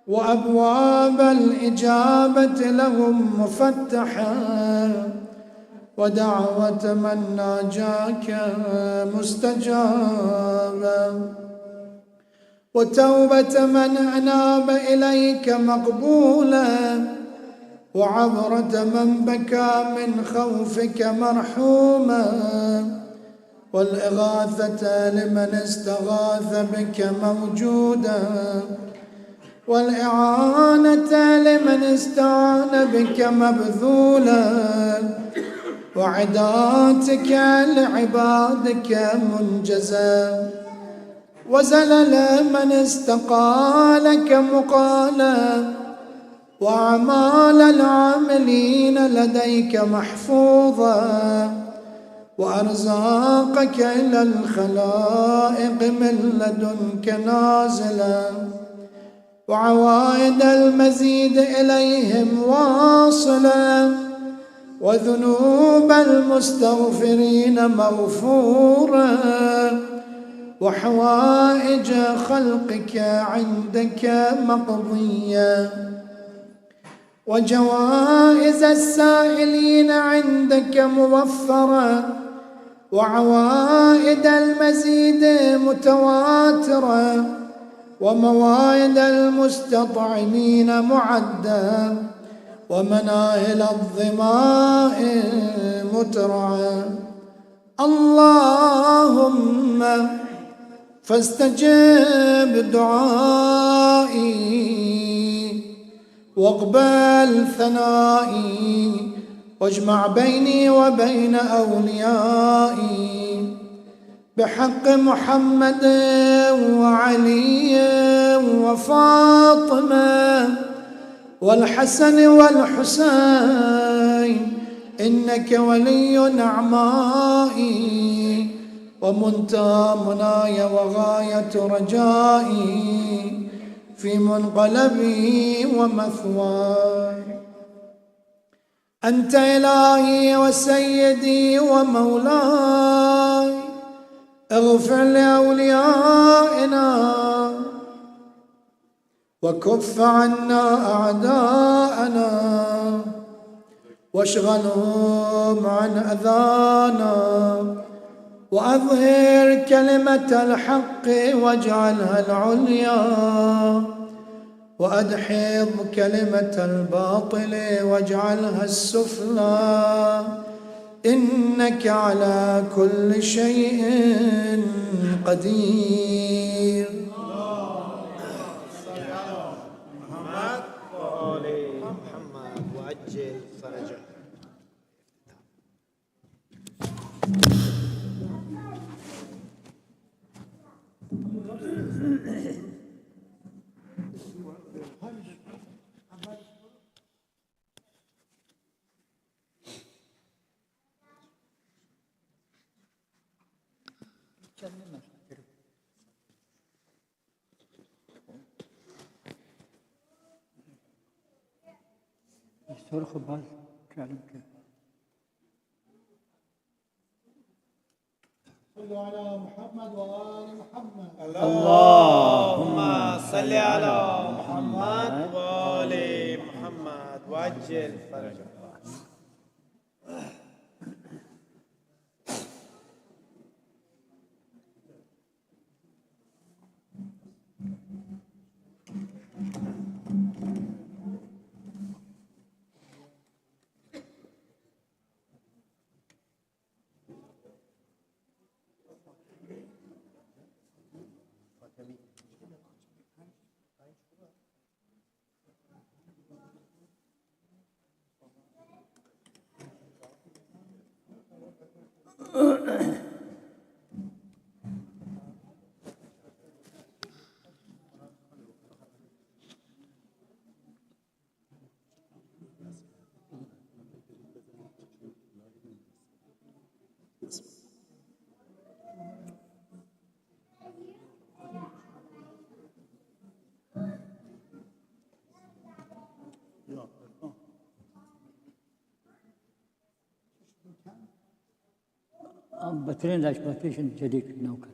وأبواب الإجابة لهم مفتحة، ودعوة من ناجاك مستجابة، وتوبة من أناب إليك مقبولة، وعبرة من بكى من خوفك مرحومة، والإغاثة لمن استغاث بك موجودة، والإعانة لمن استعان بك مبذولة، وعداتك لعبادك منجزة، وزلل من استقالك مقالا، وأعمال العاملين لديك محفوظة، وأرزاقك إلى الخلائق من لدنك نازلة، وعوائد المزيد إليهم واصلة، وذنوب المستغفرين مغفورة، وحوائج خلقك عندك مقضية، وجوائز السائلين عندك موفرة، وعوائد المزيد متواترة، وموائد المستطعمين معدة، ومناهل الظماء مترعة. اللهم فاستجب دعائي واقبل ثنائي، واجمع بيني وبين أوليائي بحق محمد وعلي وفاطمة والحسن والحسين، إنك ولي نعمائي ومنتهى مناي وغاية رجائي في منقلبي ومثواي. أنت إلهي وسيدي ومولاي، اغفر لأوليائنا وكف عنا أعداءنا، واشغلهم عن أذانا، وأظهر كلمة الحق واجعلها العليا، وأدحض كلمة الباطل واجعلها السفلى، إنك على كل شيء قدير. صل على محمد وآل محمد وعجل فرجه. صلوا على محمد وآل محمد. اللهم صل على محمد وآل محمد وعجل فرجه. باترين لاش باتريشن جديد نوكل.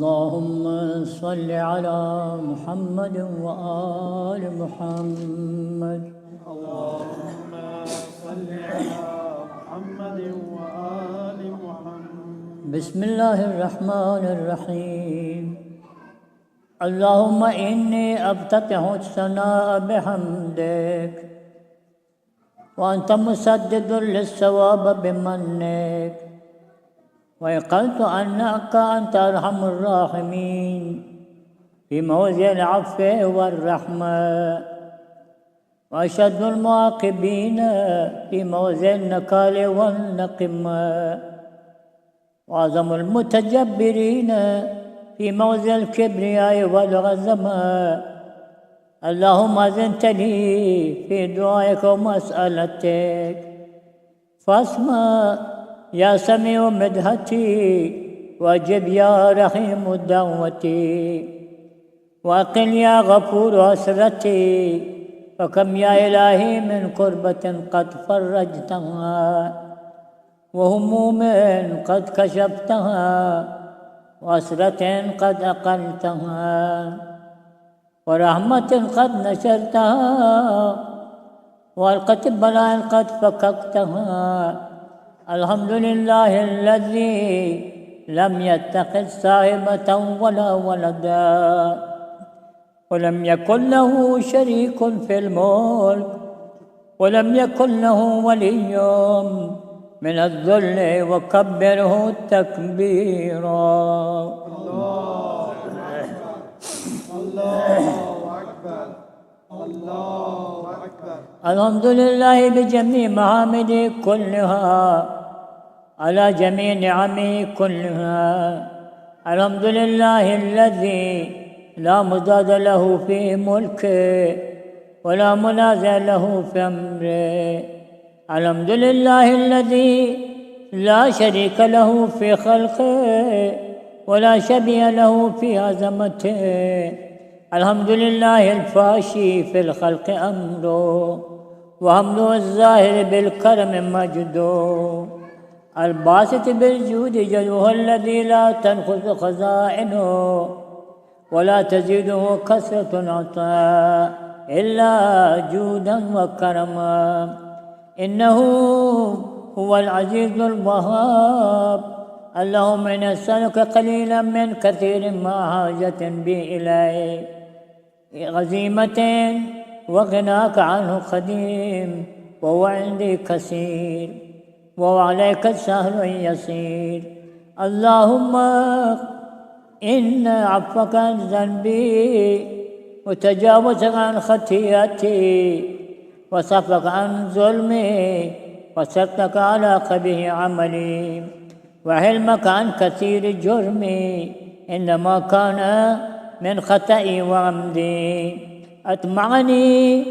اللهم صل على محمد وآل محمد. اللهم صل على محمد وآل محمد. بسم الله الرحمن الرحيم. اللهم إني أفتتح الثناء بحمدك، وأنت مسدد للصواب بمنك، وأيقنت أنك أنت أرحم الراحمين في موضع العفو والرحمة، وأشد المعاقبين في موضع النكال والنقمة، وأعظم المتجبرين في موضع الكبرياء والعظمة. اللهم أذنت لي في دعائك ومسألتك، فاسمع يا سميع مدحتي، وأجب يا رحيم دعوتي، وأقل يا غفور حسرتي. فكم يا إلهي من كربة قد فرجتها، وهموم قد كشفتها، وحسرة قد أقلتها، ورحمة قد نشرتها، وألقت بلاء قد فككتها. الحمد لله الذي لم يتخذ صاحبة ولا ولدا، ولم يكن له شريك في الملك، ولم يكن له ولي من الذل، وكبره تكبيرا. الله أكبر الله أكبر. الحمد لله بجميع محامده كلها، على جميع نعمه كلها. الحمد لله الذي لا مضاد له في ملكه، ولا منازع له في أمره. الحمد لله الذي لا شريك له في خلقه، ولا شبيه له في عظمته. الحمد لله الفاشي في الخلق أمره، وحمده الظاهر بالكرم مجده، الباسط بالجود جده، الذي لا تنقص خزائنه ولا تزيده كثرة عطاء إلا جودا وكرما. إنه هو العزيز الوهاب. اللهم إنا نسألك قليلا من كثير ما حاجة بي إليه، غزيمة وغناك عنه قديم، وهو عندي كثير، وهو عليك سهل يسير. اللهم إن عفوك عن ذنبي، وتجاوزك عن خطيئتي، وصفك عن ظلمي، وسترك على قبيح عملي، وحلمك عن كثير جرمي، إنما كان من خطئي وعمدي. أطمعني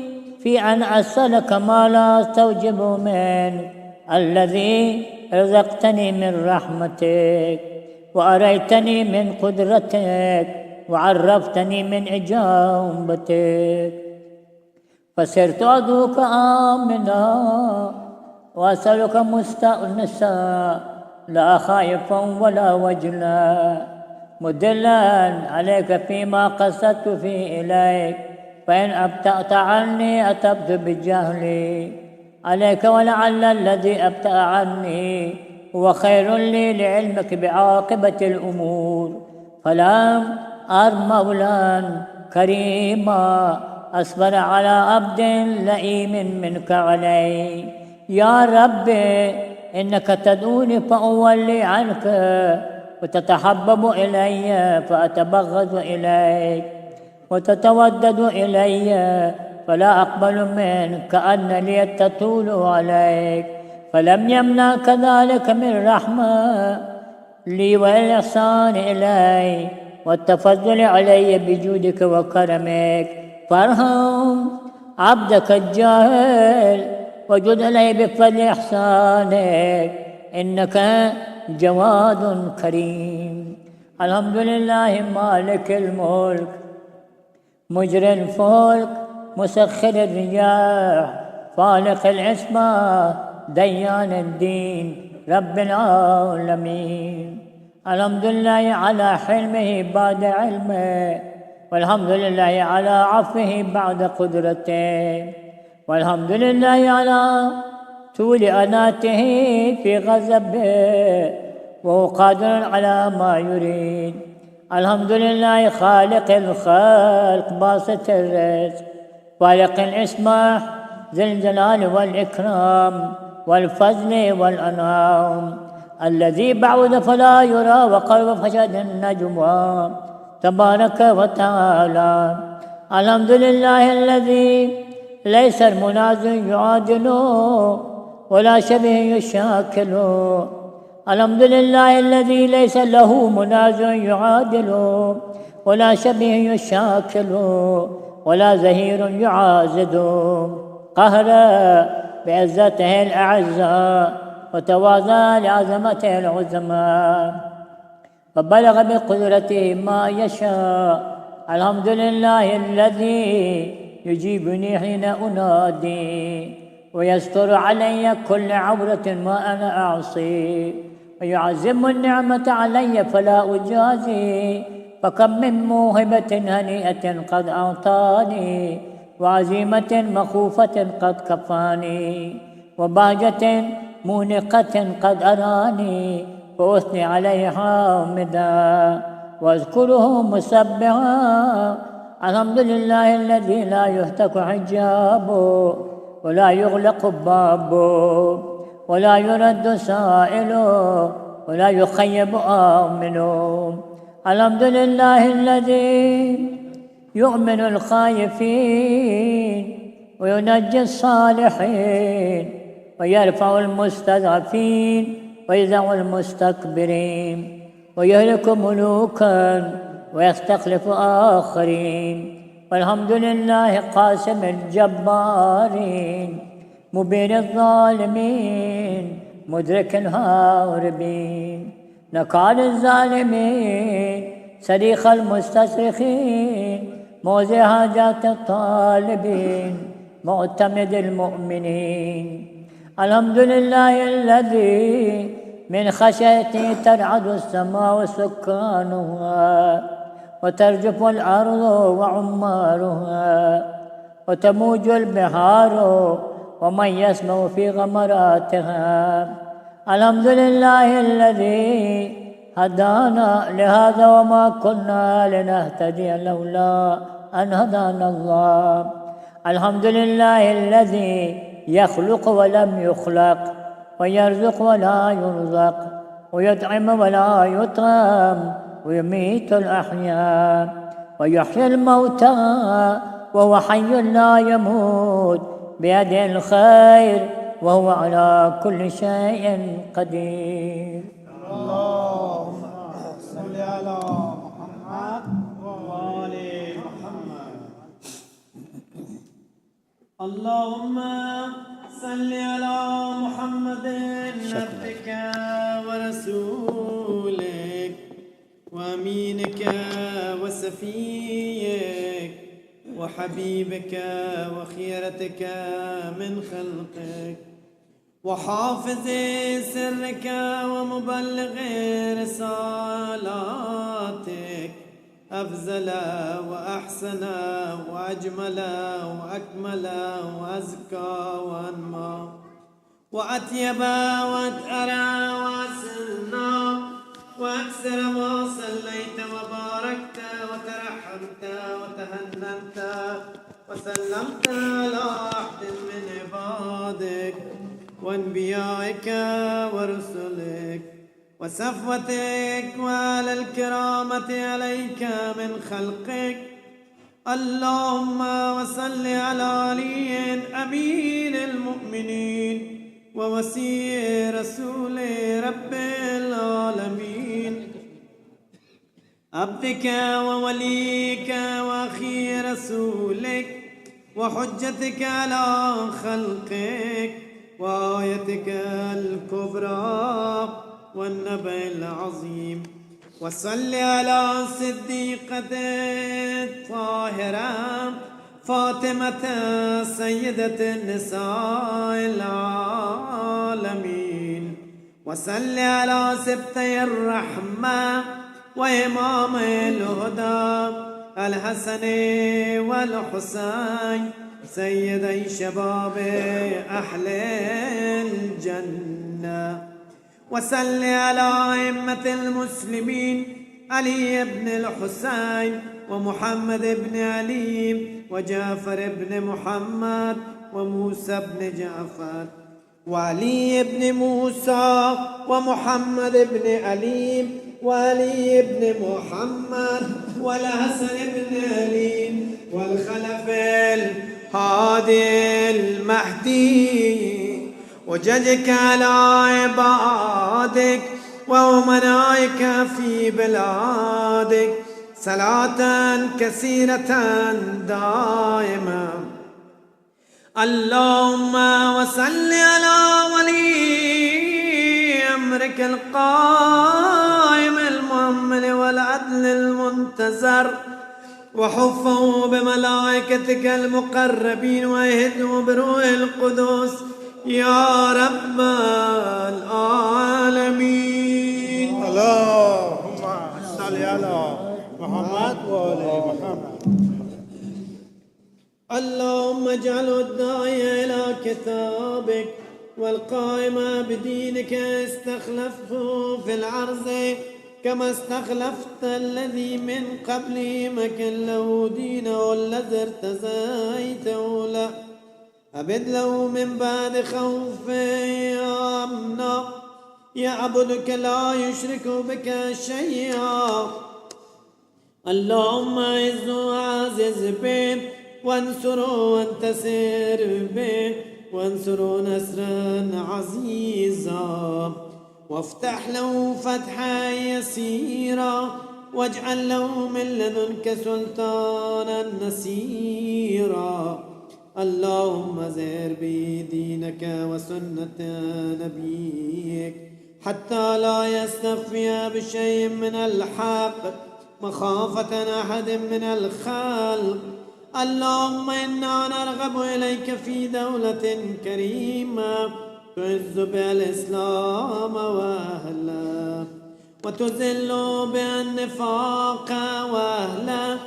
في أن أسألك ما لا أستوجب منك، الذي رزقتني من رحمتك، وأريتني من قدرتك، وعرفتني من إجابتك، فصرت أدعوك آمنا، وأسألك مستأنسا، لا خائفا ولا وجلا، مدلا عليك فيما قصدت فيه إليك. فإن أبتأت عني أتبت بجهلي عليك، ولعل الذي أبتأ عني هو خير لي لعلمك بعاقبة الأمور. فلم أر مولا كريما أصبر على عبد لئيم منك علي. يا رب إنك تدعوني فأولي عنك، وتتحبب إلي فأتبغض إليك، وتتودد إلي فلا أقبل منك، كأن لي تطول عليك. فلم يمنع كذلك من رحمة لي والإحسان إلي، والتفضل علي بجودك وكرمك. فارحم عبدك الجاهل، وجد علي بفضل إحسانك، إنك جواد كريم. الحمد لله مالك الملك، مجري الفلك، مسخر الرياح، فالق العصمة، ديان الدين، رب العالمين. الحمد لله على حلمه بعد علمه، والحمد لله على عفوه بعد قدرته، والحمد لله على طول أناته في غضبه، وهو قادر على ما يريد. الحمد لله خالق الخلق باسط الرزق، خالق الإسماح ذي الجلال والإكرام والفضل والأنعام، الذي بعد فلا يرى وقرب فشد النجوى تبارك وتعالى. الحمد لله الذي ليس المنازع يعادل ولا شبه يشاكل. الحمد لله الذي ليس له منازع يعادل ولا شبه يشاكل ولا زهير يعازد. قهر بعزته الأعزاء وتواضع لعظمته العظمى، فبلغ بقدرته ما يشاء. الحمد لله الذي يجيبني حين أنادي، ويستر علي كل عورة وأنا أعصي، ويعزم النعمة علي فلا أجازي. فكم من موهبة هنيئة قد أعطاني، وعزيمة مخوفة قد كفاني، وبهجة مونقة قد أراني، فأثني عليه حامدا واذكره مسبحا. الحمد لله الذي لا يهتك حجابه ولا يغلق بابه ولا يرد سائله ولا يخيب آمنه. الحمد لله الذي يؤمن الخائفين وينجي الصالحين ويرفع المستضعفين ويذع المستكبرين ويهلك ملوكا ويستخلف آخرين. والحمد لله قاسم الجبارين مبين الظالمين مدرك الهاربين نكال الظالمين صريخ المستصرخين موزع حاجات الطالبين معتمد المؤمنين. الحمد لله الذي من خشيته ترعد السماء وسكانها وترجف الأرض وعمارها وتموج البحار ومن يسمع في غمراتها. الحمد لله الذي هدانا لهذا وما كنا لنهتدي لولا أن هدانا الله. الحمد لله الذي يخلق ولم يخلق ويرزق ولا يرزق ويطعم ولا يطعم ويميت الأحياء ويحيي الموتى وهو حي لا يموت بيده الخير وهو على كل شيء قدير. اللهم صل على محمد وآل محمد. اللهم صل على محمد عبدك ورسولك وأمينك وسفيك وحبيبك وخيرتك من خلقك وحافظ سرك ومبلغ رسالاتك أفضل وأحسن وأجمل وأكمل وأزكى وأنمى وأطيب وأطهر وأسنى وأكثر ما صليت وباركت وترحمت وتهننت وسلمت على أحد من عبادك وأنبيائك ورسلك وصفوتك وعلى الكرامة عليك من خلقك. اللهم وصل على علي أمين المؤمنين ووصي رسول رب العالمين عبدك ووليك وأخي رسولك وحجتك على خلقك وآيتك الكبرى والنبأ العظيم. وصل على صديقة الطاهرة فاطمة سيدة النساء العالمين وصل على سبتي الرحمة وإمام الهدى الحسن والحسين سيدي شباب أهل الجنة. وصل على أئمة المسلمين علي بن الحسين ومحمد بن علي وجعفر بن محمد وموسى بن جعفر وعلي بن موسى ومحمد بن علي وعلي بن محمد والحسن بن علي والخلف الهادي المهدي وجدك على عبادك وأمنائك في بلادك صلاة كثيرة دائمة. اللهم وصل على ولي أمرك القائم المؤمن والعدل المنتظر وحفه بملائكتك المقربين وأيده بروح القدس يا رب العالمين. اللهم صل على محمد وآل محمد. اللهم اجعل الداعي إلى كتابك والقائم بدينك استخلفه في العرض كما استخلفت الذي من قبله مكن له دينه الذي ارتزيته له أبد له من بعد خوف أمنا يعبدك لا يشرك بك شيئا. اللهم اعز وعزز به وانصر وانتصر به وانصر نصرا عزيزا وافتح له فتحا يسيرا واجعل له من لدنك سلطانا نصيرا. اللهم زهر بدينك وسنة نبيك حتى لا يستخفي بشيء من الحق مخافة أحد من الخلق. اللهم إنا نرغب إليك في دولة كريمة تعز بها الإسلام وأهله وتذل بها النفاق وأهله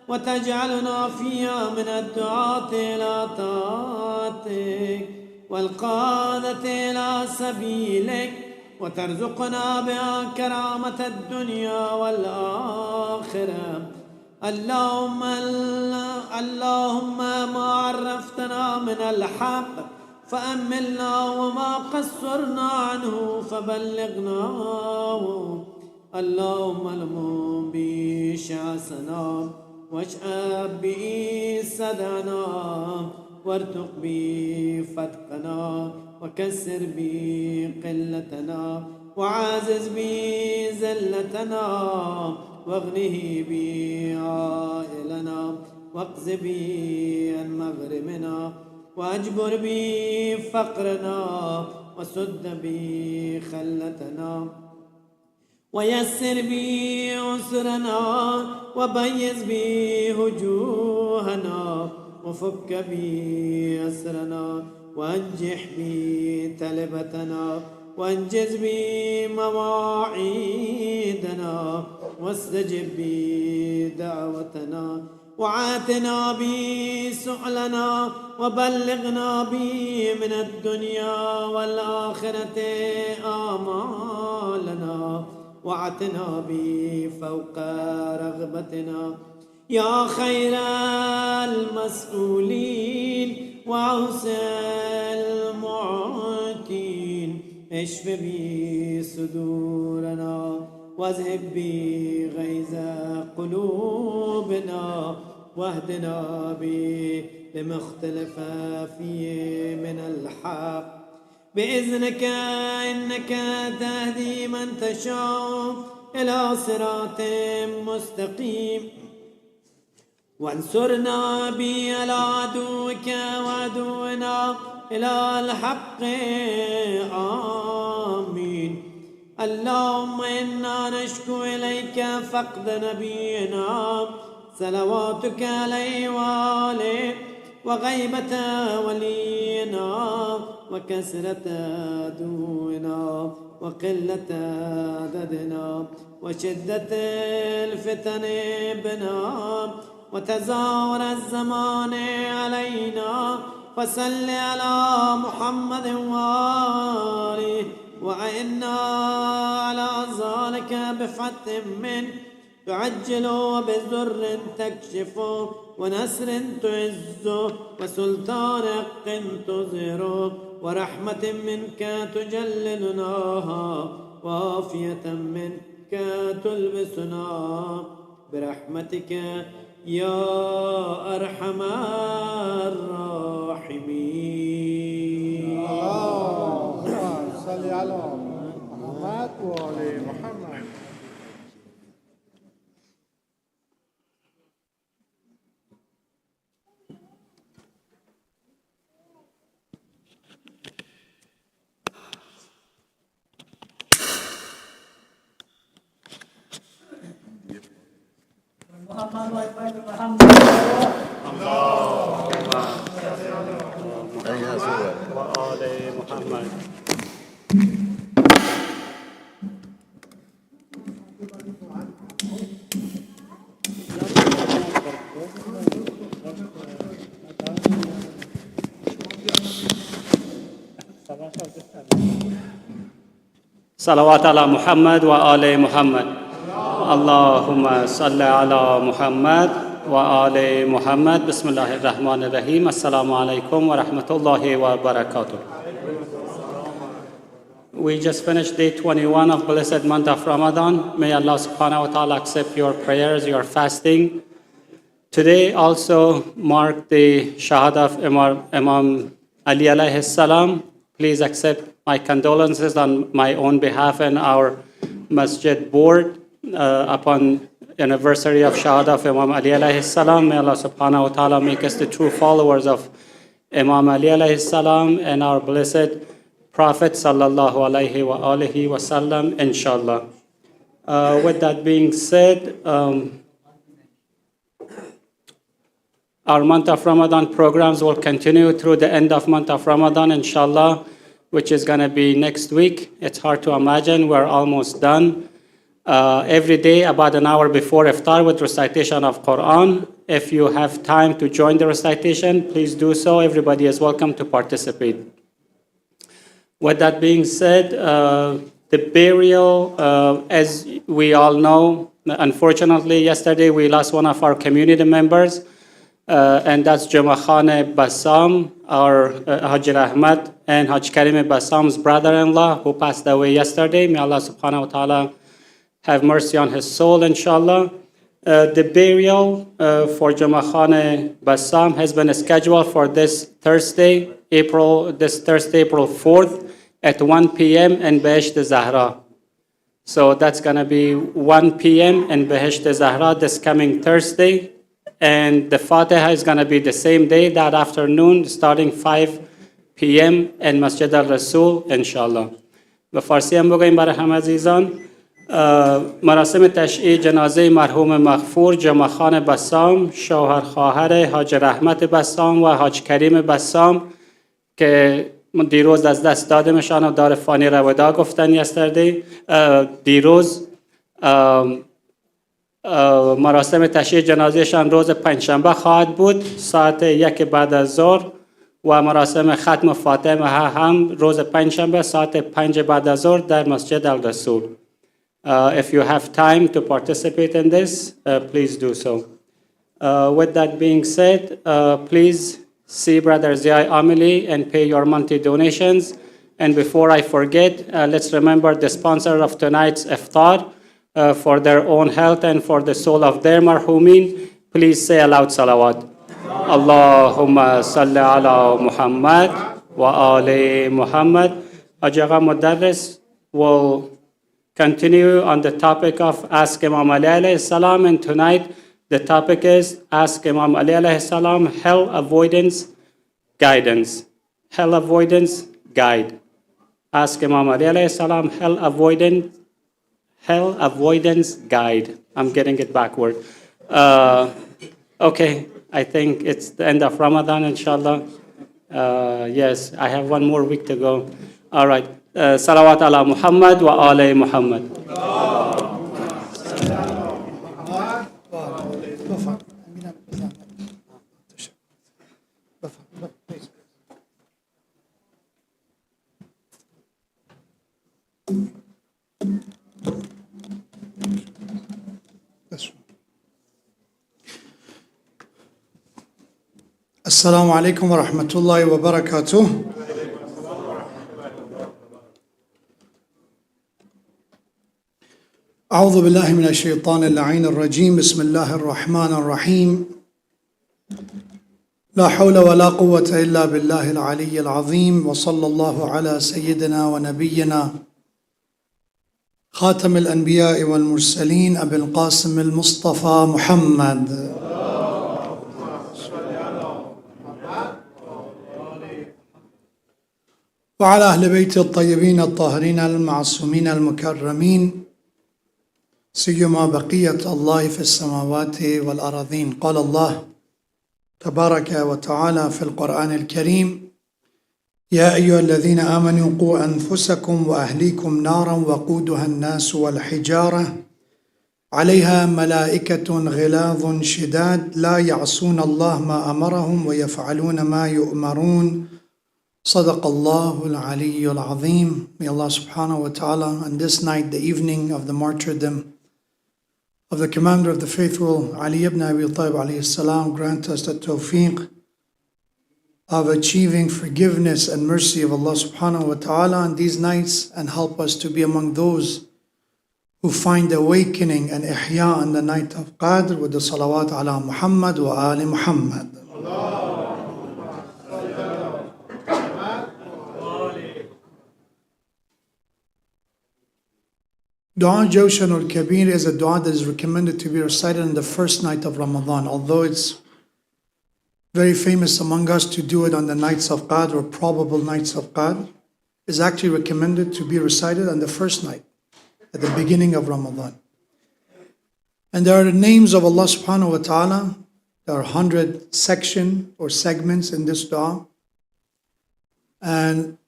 وتجعلنا فيها من الدعاة إلى طاعتك والقادة إلى سبيلك وترزقنا بها كرامة الدنيا والآخرة. اللهم ما عرفتنا من الحق فأملنا وما قصرنا عنه فبلغناه. اللهم المم به شعثنا واشأب به صدعنا وارتق به فتقنا وكسر به قلتنا وعازز به زلتنا واغنه به عائلنا واقز به عن مغرمنا واجبر به فقرنا وسد به خلتنا ويسر به عسرنا وبيز به وجوهنا وفك به أسرنا وانجح به تلبتنا وانجز به مواعيدنا واستجب به دعوتنا وعاتنا به سؤلنا وبلغنا به من الدنيا والآخرة آمالنا وعتنا به فوق رغبتنا يا خير المسؤولين وأوسع المعطين. اشف به صدورنا واذهب به غيظ قلوبنا واهدنا به لما اختلف فيه من الحق بإذنك إنك تهدي من تشاء إلى صراط مستقيم. وانصرنا به على عدوك وعدونا إلى الحق آمين. اللهم إنا نشكو إليك فقد نبينا صلواتك عليه وآله وغيبة ولينا وكسرة عدونا وقلة عددنا وشدة الفتن بنا وتزاور الزمان علينا فصل على محمد وآله وعنا على ذلك بفتح من تعجل وبزر تكشف ونسر تعز وسلطان حق تظهر ورحمة منك تجللناها وعافية منك تلبسنا برحمتك يا أرحم الراحمين. اللهم صل على محمد وآل محمد. صلوات على محمد وآل محمد. اللهم صل على محمد وآل محمد. بسم الله الرحمن الرحيم. السلام عليكم ورحمة الله وبركاته. We just finished day 21 of blessed month of Ramadan. May Allah subhanahu wa ta'ala accept your prayers, your fasting. Today also mark the Shahada of Imam Ali alayhi salam. Please accept my condolences on my own behalf and our masjid board upon anniversary of Shahada of Imam Ali alayhi salam. May Allah subhanahu wa ta'ala make us the true followers of Imam Ali alayhi salam and our blessed Prophet sallallahu alayhi wa alihi wa sallam, inshallah. With that being said, our month of Ramadan programs will continue through the end of month of Ramadan, inshallah, which is going to be next week. It's hard to imagine. We're almost done. Every day, about an hour before iftar with recitation of Quran. If you have time to join the recitation, please do so. Everybody is welcome to participate. With that being said, the burial, as we all know, unfortunately, yesterday we lost one of our community members, and that's Juma Khane Bassam, our Haji Ahmed and Haji Karim Bassam's brother-in-law, who passed away yesterday. May Allah subhanahu wa ta'ala have mercy on his soul, inshallah. The burial for Juma Khane Bassam has been scheduled for this Thursday, April 4th at 1 p.m. in Behesht Zahra. So that's going to be 1 p.m. in Behesht Zahra this coming Thursday. And the Fatiha is going to be the same day, that afternoon, starting 5 p.m. in Masjid al-Rasul, inshallah. به فارسی هم بگویم برای همه عزیزان. مراسم تشییع جنازه مرحوم مغفور جمعه خان بسام، شوهر خواهر حاج رحمت بسام و حاج کریم بسام که دیروز از دست دادمشان و دار فانی رودا گفتن یستردی. دیروز مراسم تشییع جنازهشان روز پنجشنبه خواهد بود ساعت 1 بعد از ظهر و مراسم ختم فاطمه هم روز پنجشنبه ساعت 5 بعد از ظهر در مسجد الرسول. If you have time to participate in this, please do so. With that being said, please see Brother Ziai Amili and pay your monthly donations. And before I forget, let's remember the sponsor of tonight's iftar for their own health and for the soul of their marhumin. Please say aloud salawat. Allahumma salli ala Muhammad wa ali Muhammad. Ajaga Modarres will continue on the topic of Ask Imam Ali alayhi salam, and tonight the topic is Ask Imam Ali alayhi salam, Hell Avoidance Guidance. Hell Avoidance Guide. Ask Imam Ali alayhi salam, Hell Avoidance Guide. I'm getting it backward. Okay, I think it's the end of Ramadan, inshallah. Yes, I have one more week to go. All right. Salawat ala Muhammad wa ali Muhammad. Assalamu alaikum wa rahmatullahi wa barakatuh. أعوذ بالله من الشيطان اللعين الرجيم بسم الله الرحمن الرحيم لا حول ولا قوة إلا بالله العلي العظيم وصلى الله على سيدنا ونبينا خاتم الأنبياء والمرسلين أبي القاسم المصطفى محمد وعلى أهل بيته الطيبين الطاهرين المعصومين المكرمين سيما بقية الله في السماوات والأراضين. قال الله تبارك وتعالى في القرآن الكريم يا أيها الذين آمنوا قوا أنفسكم وأهليكم نارا وقودها الناس والحجارة عليها ملائكة غلاظ شداد لا يعصون الله ما أمرهم ويفعلون ما يؤمرون. صدق الله العلي العظيم. May Allah subhanahu wa ta'ala on this night, the evening of the martyrdom of the commander of the faithful, Ali ibn Abi Talib alayhi salam, grant us the tawfiq of achieving forgiveness and mercy of Allah subhanahu wa ta'ala on these nights, and help us to be among those who find awakening and ihya on the night of Qadr with the salawat ala Muhammad wa ali Muhammad. Dua Jawshan al-Kabir is a dua that is recommended to be recited on the first night of Ramadan, although it's very famous among us to do it on the nights of Qadr or probable nights of Qadr. Is actually recommended to be recited on the first night, at the beginning of Ramadan. And there are the names of Allah subhanahu wa ta'ala. There are 100 sections or segments in this dua. And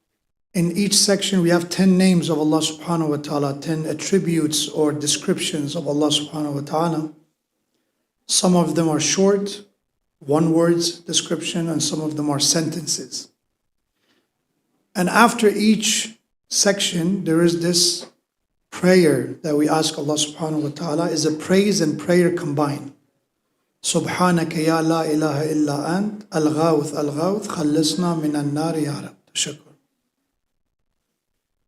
in each section, we have 10 names of Allah subhanahu wa ta'ala, 10 attributes or descriptions of Allah subhanahu wa ta'ala. Some of them are short, one word's description, and some of them are sentences. And after each section, there is this prayer that we ask Allah subhanahu wa ta'ala, is a praise and prayer combined. Subhanaka ya la ilaha illa ant, al-ghawth, khallisna min an-nar ya Rab. Tashakkur.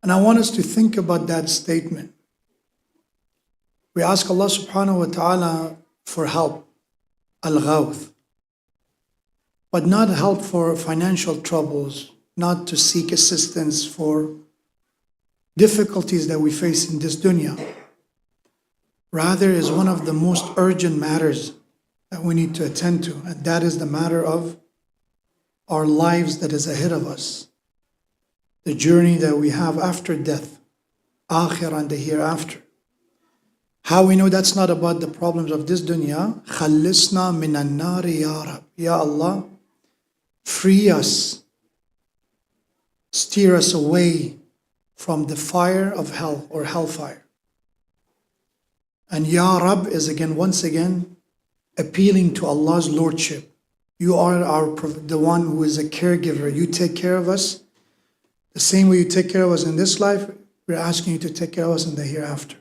And I want us to think about that statement. We ask Allah subhanahu wa ta'ala for help, al-ghawth, but not help for financial troubles, not to seek assistance for difficulties that we face in this dunya. Rather, is one of the most urgent matters that we need to attend to, and that is the matter of our lives that is ahead of us. The journey that we have after death, akhirah and the hereafter. How we know that's not about the problems of this dunya? Khallisna minan nari ya Rab. Ya Allah, free us, steer us away from the fire of hell or hellfire. And Ya Rab is once again, appealing to Allah's lordship. You are the one who is a caregiver. You take care of us. The same way you take care of us in this life, we're asking you to take care of us in the hereafter.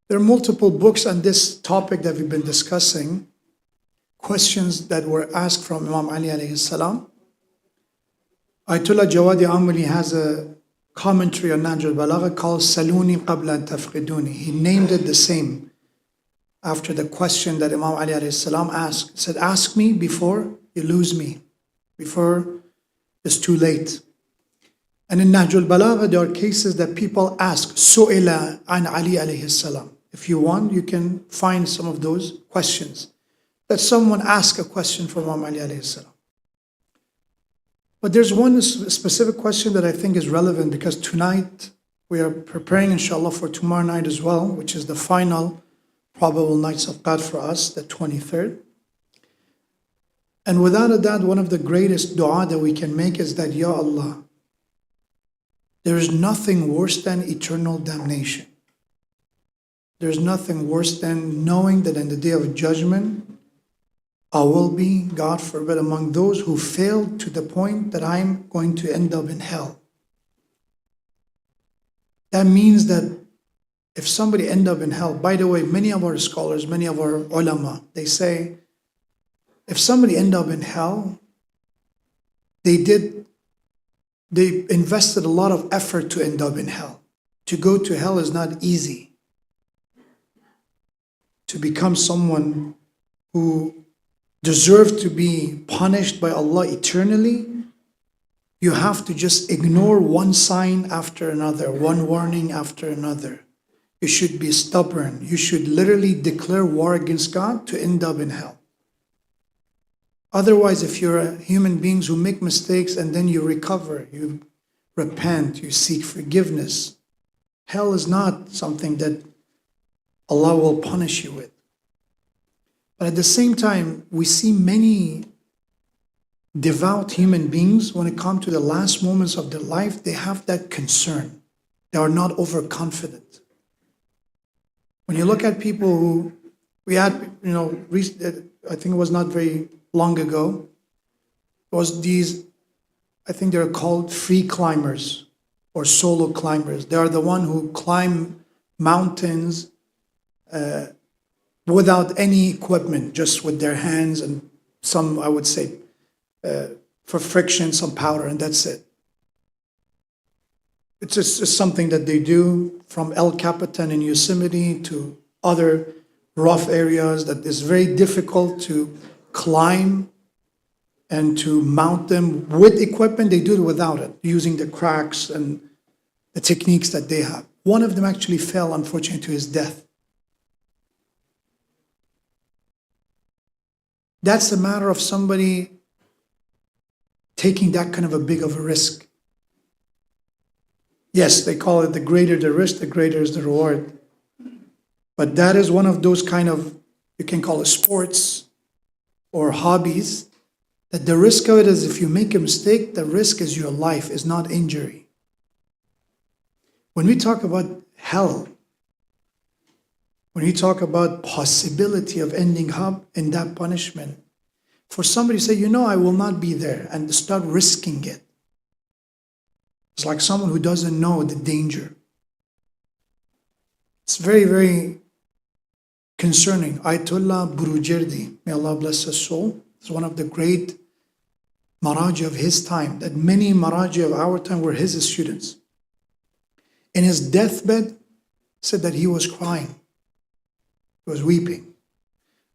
There are multiple books on this topic that we've been discussing, questions that were asked from Imam Ali alayhi salam. Ayatollah Jawadi Amuli has a commentary on Nahj al-Balagha called Saluni qabla an tafqiduni. He named it the same after the question that Imam Ali alayhi salam asked. He said, ask me before you lose me, before it's too late. And in Nahj al-Balagha, there are cases that people ask, Su'ila an Ali alayhi salam. If you want, you can find some of those questions. That someone asked a question from Imam Ali alayhi salam. But there's one specific question that I think is relevant, because tonight we are preparing, inshallah, for tomorrow night as well, which is the final probable nights of Qadr for us, the 23rd. And without a doubt, one of the greatest dua that we can make is that, Ya Allah, there is nothing worse than eternal damnation. There's nothing worse than knowing that in the day of judgment, I will be, God forbid, among those who failed to the point that I'm going to end up in hell. That means that if somebody end up in hell, by the way, many of our scholars, many of our ulama, they say, if somebody end up in hell, they invested a lot of effort to end up in hell. To go to hell is not easy. To become someone who deserves to be punished by Allah eternally, you have to just ignore one sign after another, one warning after another. You should be stubborn. You should literally declare war against God to end up in hell. Otherwise, if you're human beings who make mistakes and then you recover, you repent, you seek forgiveness, hell is not something that Allah will punish you with. But at the same time, we see many devout human beings, when it comes to the last moments of their life, they have that concern. They are not overconfident. When you look at people who, we had, I think it was not very long ago, it was these, I think they're called free climbers or solo climbers. They are the one who climb mountains without any equipment, just with their hands and some, I would say, for friction, some powder, and that's it. It's just something that they do from El Capitan in Yosemite to other rough areas that is very difficult to climb and to mount them with equipment. They do it without it, using the cracks and the techniques that they have. One of them actually fell, unfortunately, to his death. That's a matter of somebody taking that kind of a big of a risk. Yes, they call it the greater the risk, the greater is the reward. But that is one of those kind of, you can call it sports or hobbies, that the risk of it is if you make a mistake, the risk is your life, is not injury. When we talk about hell, when we talk about possibility of ending up in that punishment, for somebody to say, I will not be there, and start risking it, it's like someone who doesn't know the danger. It's very, very concerning. Ayatollah Burujerdi, may Allah bless his soul, is one of the great Maraji of his time, that many Maraji of our time were his students. In his deathbed, said that he was crying. He was weeping.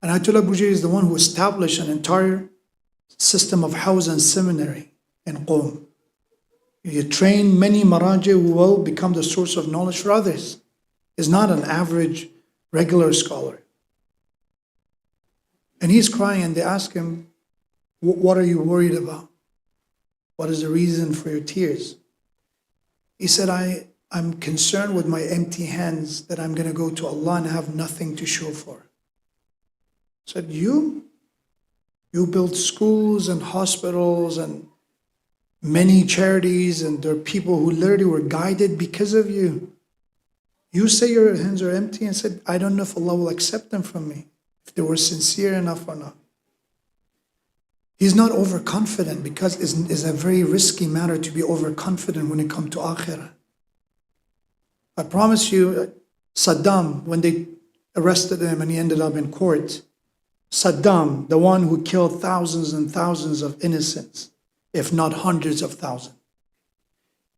And Ayatollah Burujerdi is the one who established an entire system of house and seminary in Qom. You train many Maraji who will become the source of knowledge for others. Is not an average, regular scholar. And he's crying, and they ask him, what are you worried about? What is the reason for your tears? He said, I'm concerned with my empty hands that I'm going to go to Allah and have nothing to show for. I said, you build schools and hospitals and many charities, and there are people who literally were guided because of you. You say your hands are empty, and said, I don't know if Allah will accept them from me, if they were sincere enough or not. He's not overconfident, because it's a very risky matter to be overconfident when it comes to akhirah. I promise you, Saddam, when they arrested him and he ended up in court, Saddam, the one who killed thousands and thousands of innocents, if not hundreds of thousands,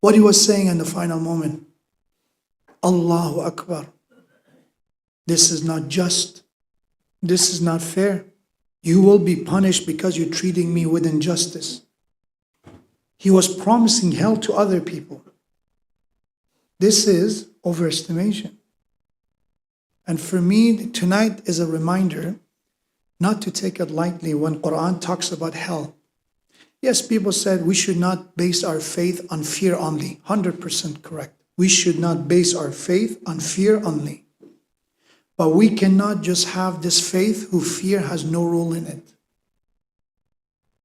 what he was saying in the final moment, Allahu Akbar, this is not just, this is not fair. You will be punished because you're treating me with injustice. He was promising hell to other people. This is overestimation. And for me, tonight is a reminder not to take it lightly when Quran talks about hell. Yes, people said we should not base our faith on fear only. 100% correct. We should not base our faith on fear only. But we cannot just have this faith who fear has no role in it.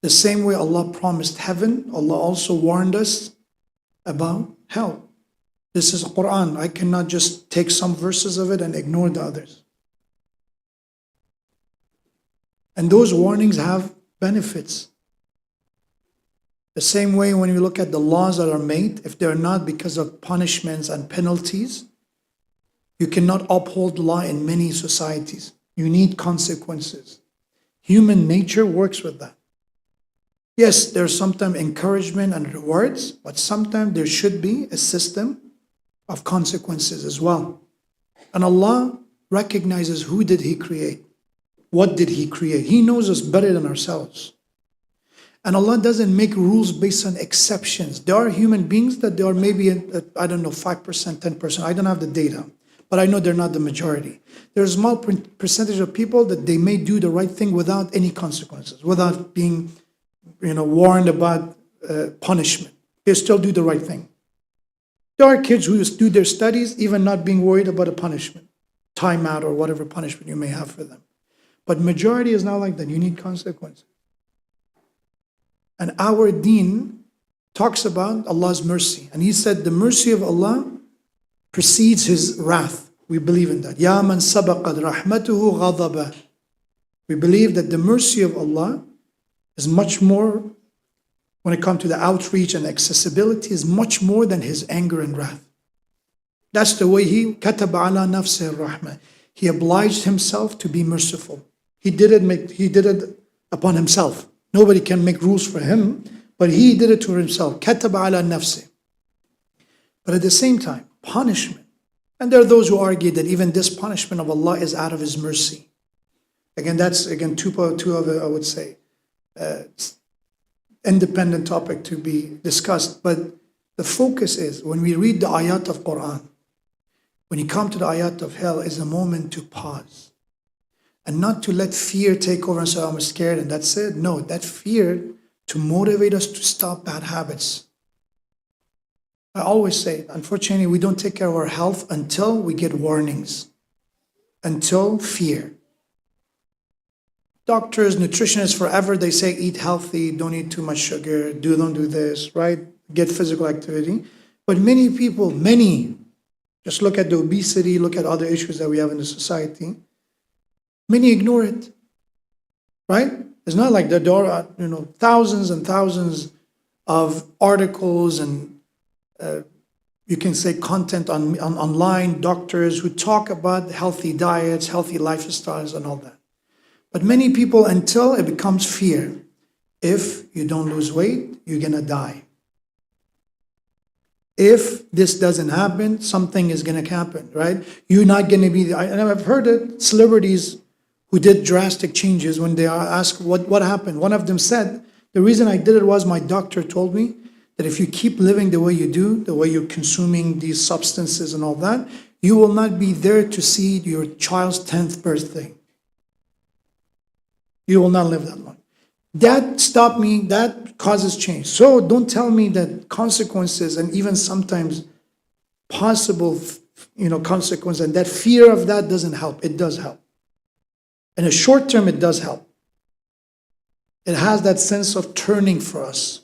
The same way Allah promised heaven, Allah also warned us about hell. This is Quran. I cannot just take some verses of it and ignore the others. And those warnings have benefits. The same way when you look at the laws that are made, if they're not because of punishments and penalties, you cannot uphold law in many societies. You need consequences. Human nature works with that. Yes, there's sometimes encouragement and rewards, but sometimes there should be a system of consequences as well. And Allah recognizes who did He create? What did He create? He knows us better than ourselves. And Allah doesn't make rules based on exceptions. There are human beings that they are maybe, I don't know, 5%, 10%. I don't have the data, but I know they're not the majority. There's a small percentage of people that they may do the right thing without any consequences, without being warned about punishment. They still do the right thing. There are kids who just do their studies even not being worried about a punishment, timeout or whatever punishment you may have for them. But majority is not like that. You need consequences. And our deen talks about Allah's mercy. And He said the mercy of Allah precedes His wrath. We believe in that. Ya man sabaqat rahmatuhu ghadaba. We believe that the mercy of Allah is much more, when it comes to the outreach and accessibility, is much more than His anger and wrath. That's the way He kataba ala nafsi ar-rahmah. He obliged Himself to be merciful. He did it upon Himself. Nobody can make rules for Him, but He did it to Himself. Kataba ala nafsi. But at the same time, punishment. And there are those who argue that even this punishment of Allah is out of His mercy. Again, that's two of I would say, independent topic to be discussed. But the focus is, when we read the ayat of Quran, when you come to the ayat of hell, is a moment to pause. And not to let fear take over and say, I'm scared and that's it. No, that fear to motivate us to stop bad habits. I always say, unfortunately, we don't take care of our health until we get warnings, until fear. Doctors, nutritionists, forever, they say, eat healthy, don't eat too much sugar, don't do this, right? Get physical activity. But many people, just look at the obesity, look at other issues that we have in the society. Many ignore it, right? It's not like there are, thousands and thousands of articles and you can say content on online, doctors who talk about healthy diets, healthy lifestyles and all that. But many people, until it becomes fear, if you don't lose weight, you're gonna die. If this doesn't happen, something is gonna happen, right? You're not gonna be, and I've heard it, celebrities who did drastic changes, when they are asked what happened, one of them said, the reason I did it was my doctor told me that if you keep living the way you do, the way you're consuming these substances and all that, you will not be there to see your child's 10th birthday. You will not live that long. That stopped me, that causes change. So don't tell me that consequences and even sometimes possible consequence and that fear of that doesn't help. It does help. In a short term, it does help. It has that sense of turning for us.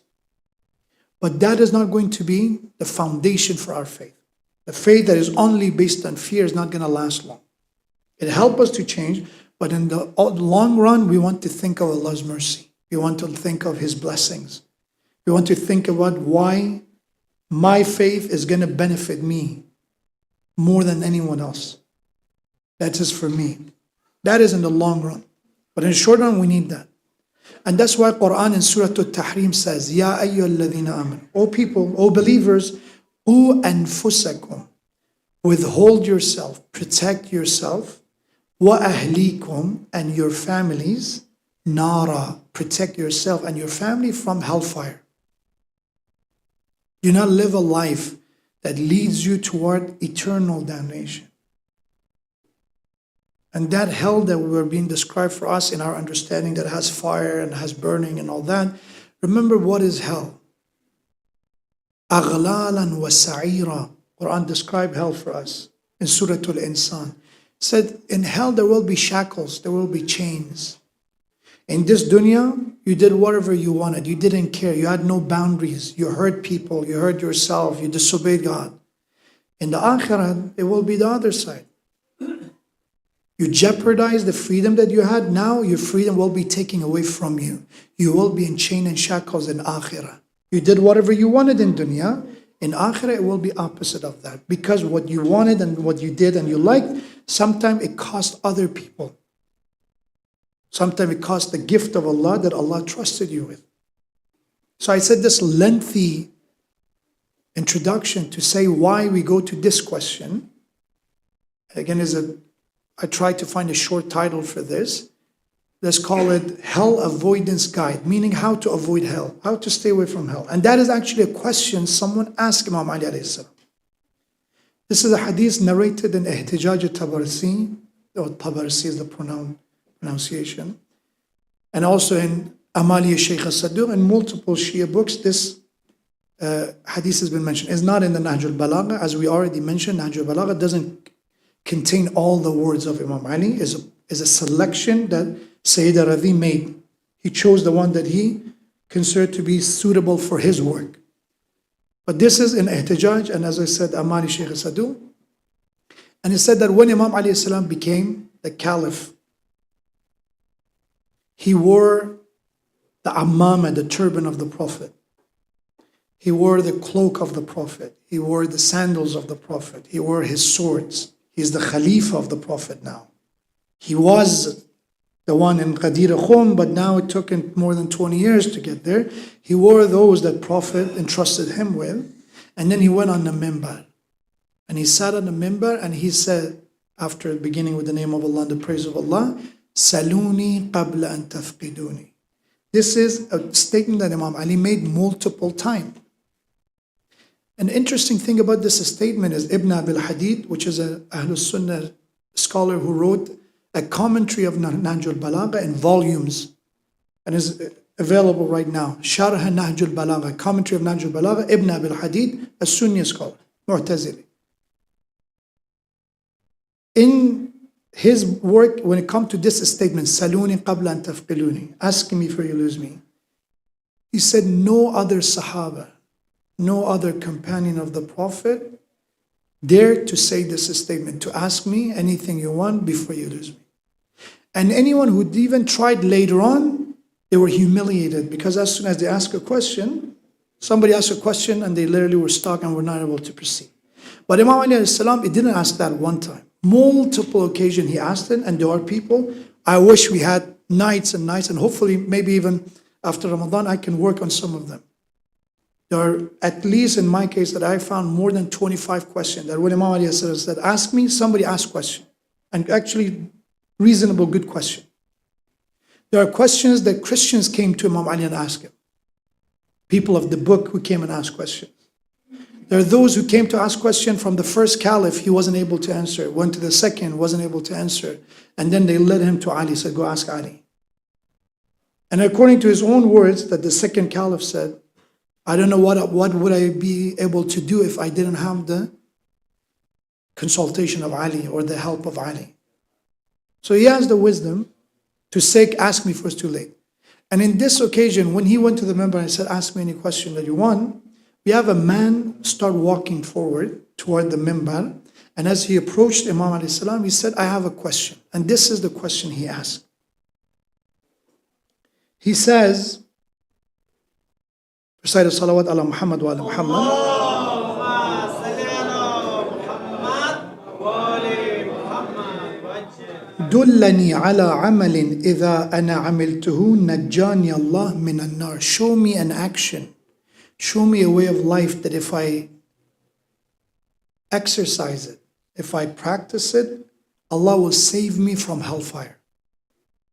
But that is not going to be the foundation for our faith. The faith that is only based on fear is not going to last long. It helps us to change, but in the long run, we want to think of Allah's mercy. We want to think of His blessings. We want to think about why my faith is going to benefit me more than anyone else. That is for me. That is in the long run. But in the short run, we need that. And that's why Quran in Surah Al-Tahrim says, Ya ayyuhalladhina amanu. O people, O believers, qu anfusakum. Withhold yourself, protect yourself. Wa ahlikum, and your families. Nara, protect yourself and your family from hellfire. Do not live a life that leads you toward eternal damnation. And that hell that we're being described for us in our understanding that has fire and has burning and all that, remember what is hell. Aghlalan wa sa'ira. Quran described hell for us in Surah Al-Insan. Said in hell there will be shackles, there will be chains. In this dunya, you did whatever you wanted. You didn't care. You had no boundaries. You hurt people. You hurt yourself. You disobeyed God. In the akhirah, it will be the other side. You jeopardize the freedom that you had. Now your freedom will be taken away from you. You will be in chain and shackles in akhirah. You did whatever you wanted in dunya. In akhirah, it will be opposite of that. Because what you wanted and what you did and you liked, sometimes it cost other people. Sometimes it cost the gift of Allah that Allah trusted you with. So I said this lengthy introduction to say why we go to this question. Again, I tried to find a short title for this. Let's call it Hell Avoidance Guide, meaning how to avoid hell, how to stay away from hell. And that is actually a question someone asked Imam Ali alayhi salam. This is a hadith narrated in Ihtijaj al-Tabarsi, or Tabarsi is the pronunciation, and also in Amali Shaykh al-Saduq, and multiple Shia books. This hadith has been mentioned. It's not in the Nahj al-Balagha, as we already mentioned. Nahj al-Balagha doesn't contain all the words of Imam Ali. Is a selection that Sayyid Radhi made. He chose the one that he considered to be suitable for his work. But this is in Ihtijaj, and as I said, Amali Shaykh al-Saduq. And it said that when Imam Ali salam became the caliph, he wore the ammama, the turban of the Prophet. He wore the cloak of the Prophet. He wore the sandals of the Prophet. He wore his swords. He's the Khalifa of the Prophet now. He was the one in Ghadir Khum, but now it took him more than 20 years to get there. He wore those that Prophet entrusted him with. And then he went on the minbar. And he sat on the minbar and he said, after beginning with the name of Allah and the praise of Allah, Saluni qabla an tafqiduni. This is a statement that Imam Ali made multiple times. An interesting thing about this statement is Ibn Abil Hadid, which is an Ahlul Sunnah scholar who wrote a commentary of Nahj al-Balagha in volumes and is available right now. Sharh Nahj al-Balagha, commentary of Nahj al-Balagha, Ibn Abil Hadid, a Sunni scholar, Mu'tazili. In his work, when it comes to this statement, Saluni qabla an tafqiluni, asking me before you lose me, he said no other Sahaba, no other companion of the Prophet dared to say this statement, to ask me anything you want before you lose me. And anyone who even tried later on, they were humiliated, because as soon as they ask a question, somebody asked a question and they literally were stuck and were not able to proceed. But Imam Ali alayhi salam, he didn't ask that one time. Multiple occasions he asked it, and there are people, I wish we had nights and nights, and hopefully maybe even after Ramadan I can work on some of them. There are, at least in my case, that I found more than 25 questions that when Imam Ali said, ask me, somebody asked question. And actually, reasonable, good question. There are questions that Christians came to Imam Ali and asked him. People of the book who came and asked questions. There are those who came to ask questions from the first caliph, he wasn't able to answer. Went to the second, wasn't able to answer. And then they led him to Ali, said, go ask Ali. And according to his own words, that the second caliph said, I don't know what would I be able to do if I didn't have the consultation of Ali or the help of Ali. So he has the wisdom to say, ask me first, too late. And in this occasion, when he went to the member and said, ask me any question that you want, we have a man start walking forward toward the minbar. And as he approached Imam alayhi salam, he said, I have a question. And this is the question he asked. He says, recite salawat ala Muhammad wa ala Muhammad. دلني على عمل إذا أنا عملته نجاني الله من النار. Show me an action. Show me a way of life that if I exercise it, if I practice it, Allah will save me from hellfire.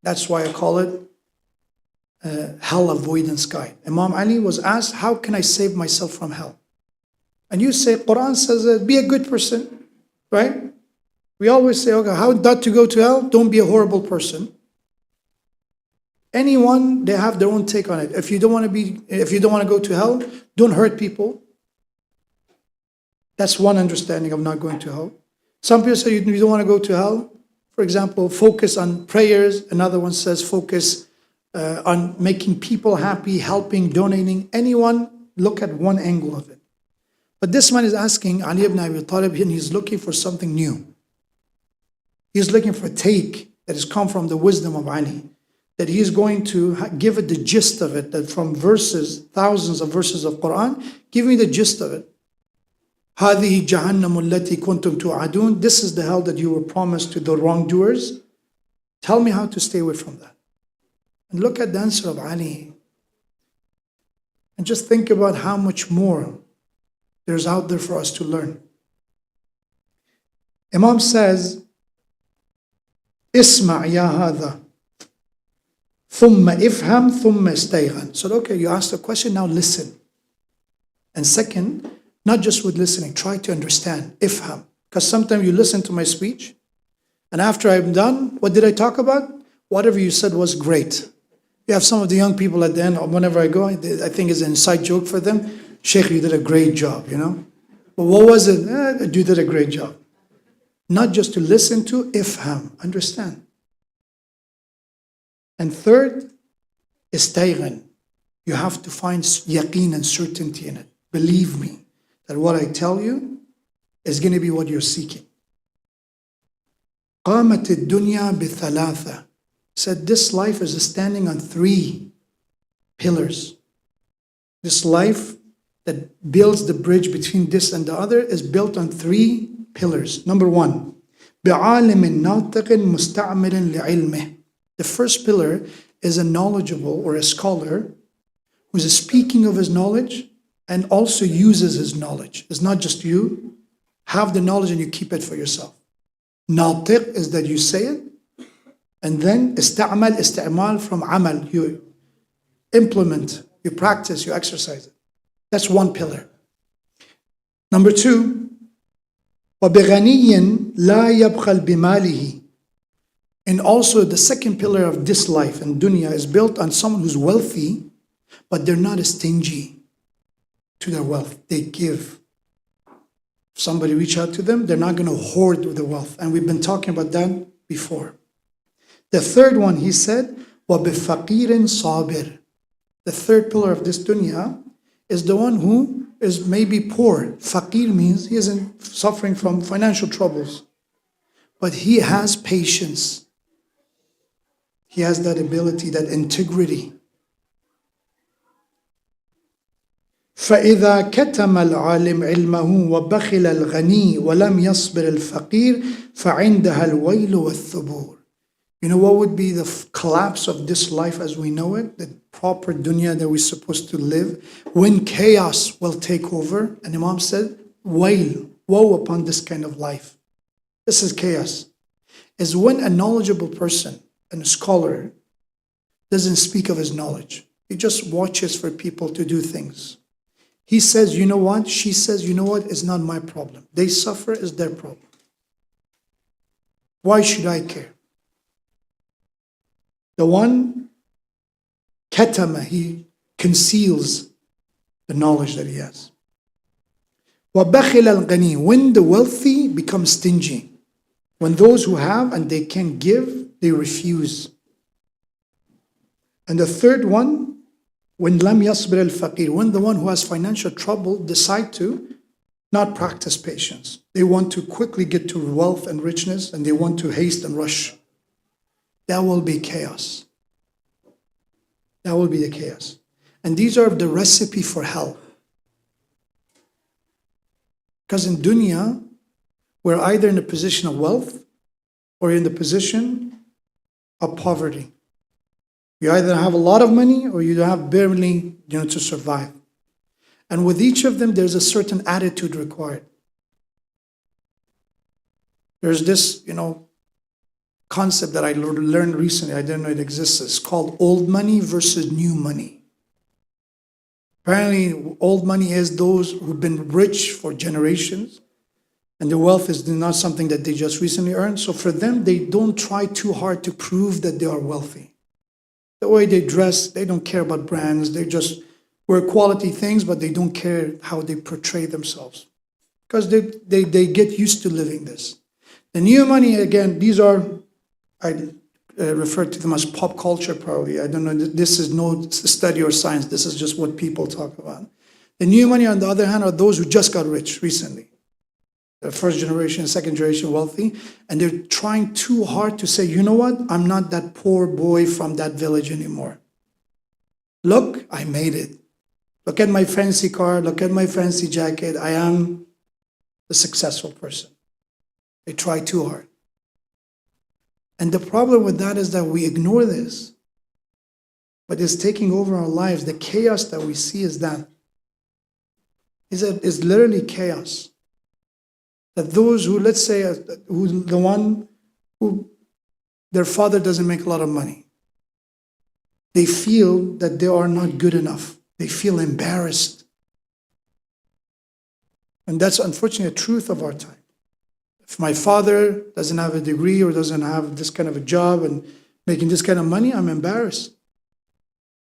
That's why I call it Hell Avoidance Guide. Imam Ali was asked, how can I save myself from hell? And you say, Quran says, be a good person, right? We always say, okay, how not to go to hell? Don't be a horrible person. Anyone, they have their own take on it. If you don't want to go to hell, don't hurt people. That's one understanding of not going to hell. Some people say you don't want to go to hell. For example, focus on prayers. Another one says focus on making people happy, helping, donating. Anyone, look at one angle of it. But this man is asking Ali ibn Abi Talib, and he's looking for something new. He's looking for a take that has come from the wisdom of Ali, that he's going to give it the gist of it, that from verses, thousands of verses of Quran, give me the gist of it. هذه جهنم التي كنتم توعدون. This is the hell that you were promised to the wrongdoers. Tell me how to stay away from that. And look at the answer of Ali. And just think about how much more there's out there for us to learn. Imam says, اسمع يا هذا ثم افهم ثم استيقن. So okay, you asked a question, now listen. And second, not just with listening, try to understand. Ifham. Because sometimes you listen to my speech, and after I'm done, what did I talk about? Whatever you said was great. You have some of the young people at the end, whenever I go, I think it's an inside joke for them. Sheikh, you did a great job, you know. But what was it? You did a great job. Not just to listen to, ifham, understand. And third, istaygan. You have to find yaqeen and certainty in it. Believe me, that what I tell you is going to be what you're seeking. قامت الدنيا بثلاثة. Said this life is standing on 3 pillars. This life that builds the bridge between this and the other is built on 3 pillars. Number 1, بعالم ناطق مستعمل لعلمه. The first pillar is a knowledgeable or a scholar who is speaking of his knowledge and also uses his knowledge. It's not just you have the knowledge and you keep it for yourself. Natiq is that you say it, and then isti'mal from amal, you implement, you practice, you exercise it. That's one pillar. Number 2, وَبِغَنِيٍّ لَا يَبْخَلْ بِمَالِهِ. And also the second pillar of this life and dunya is built on someone who's wealthy, but they're not stingy to their wealth. They give. If somebody reach out to them, they're not going to hoard the wealth. And we've been talking about that before. The third one, he said, وَبِفَقِيرٍ صَابِرٍ. The third pillar of this dunya is the one who is maybe poor. Faqir means he isn't suffering from financial troubles, but he has patience. He has that ability, that integrity. فإذا كتم العالم علمه وبخل الغني ولم يصبر الفقير فعندها الويل والثبور. You know what would be the collapse of this life as we know it, the proper dunya that we're supposed to live, when chaos will take over? And Imam said, wail, woe upon this kind of life. This is chaos. Is when a knowledgeable person and a scholar doesn't speak of his knowledge. He just watches for people to do things. He says, you know what? She says, you know what? It's not my problem. They suffer, it's their problem. Why should I care? The one, katama, he conceals the knowledge that he has. وَبَخِلَ الْغَنِي. When the wealthy become stingy, when those who have and they can give, they refuse. And the third one, when lam yasbir al-faqir, when the one who has financial trouble decide to not practice patience. They want to quickly get to wealth and richness, and they want to haste and rush. That will be chaos. That will be the chaos. And these are the recipe for hell. Because in dunya, we're either in a position of wealth or in the position of poverty. You either have a lot of money or you have barely, to survive. And with each of them, there's a certain attitude required. There's this, concept that I learned recently. I didn't know it exists. It's called old money versus new money. Apparently, old money is those who've been rich for generations, and their wealth is not something that they just recently earned. So for them, they don't try too hard to prove that they are wealthy. The way they dress, they don't care about brands. They just wear quality things, but they don't care how they portray themselves. Because they get used to living this. The new money, again, these are, I refer to them as pop culture probably. I don't know, this is no study or science, this is just what people talk about. The new money, on the other hand, are those who just got rich recently. They're first generation, second generation wealthy, and they're trying too hard to say, you know what, I'm not that poor boy from that village anymore. Look, I made it. Look at my fancy car, look at my fancy jacket, I am the successful person. They try too hard. And the problem with that is that we ignore this. But it's taking over our lives. The chaos that we see is literally chaos. That those who, let's say, the one who their father doesn't make a lot of money, they feel that they are not good enough. They feel embarrassed. And that's unfortunately a truth of our time. If my father doesn't have a degree or doesn't have this kind of a job and making this kind of money, I'm embarrassed.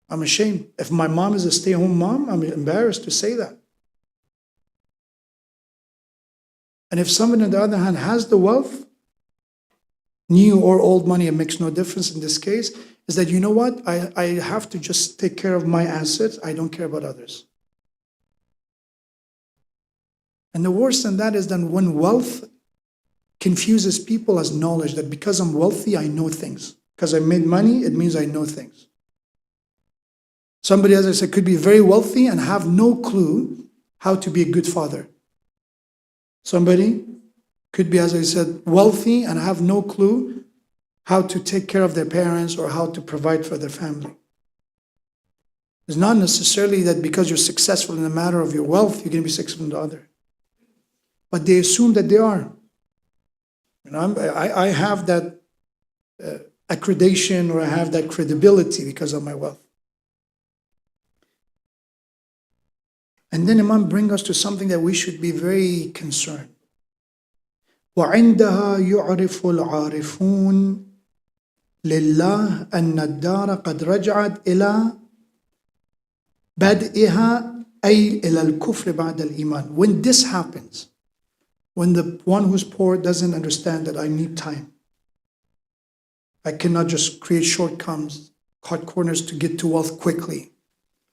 I'm ashamed. If my mom is a stay-at-home mom, I'm embarrassed to say that. And if somebody, on the other hand, has the wealth, new or old money, it makes no difference in this case, is that, you know what, I have to just take care of my assets. I don't care about others. And the worse than that is that when wealth confuses people as knowledge, that because I'm wealthy, I know things. Because I made money, it means I know things. Somebody, as I said, could be very wealthy and have no clue how to be a good father. Somebody could be, as I said, wealthy and have no clue how to take care of their parents or how to provide for their family. It's not necessarily that because you're successful in the matter of your wealth, you're going to be successful in the other. But they assume that they are. You know, I have that accreditation, or I have that credibility because of my wealth. And then Imam brings us to something that we should be very concerned. وعندها يعرف العارفون لله أن الدار قد رجعت إلى بدئها أي إلى الكفر بعد الإيمان. When this happens, when the one who's poor doesn't understand that I need time, I cannot just create shortcuts, cut corners to get to wealth quickly.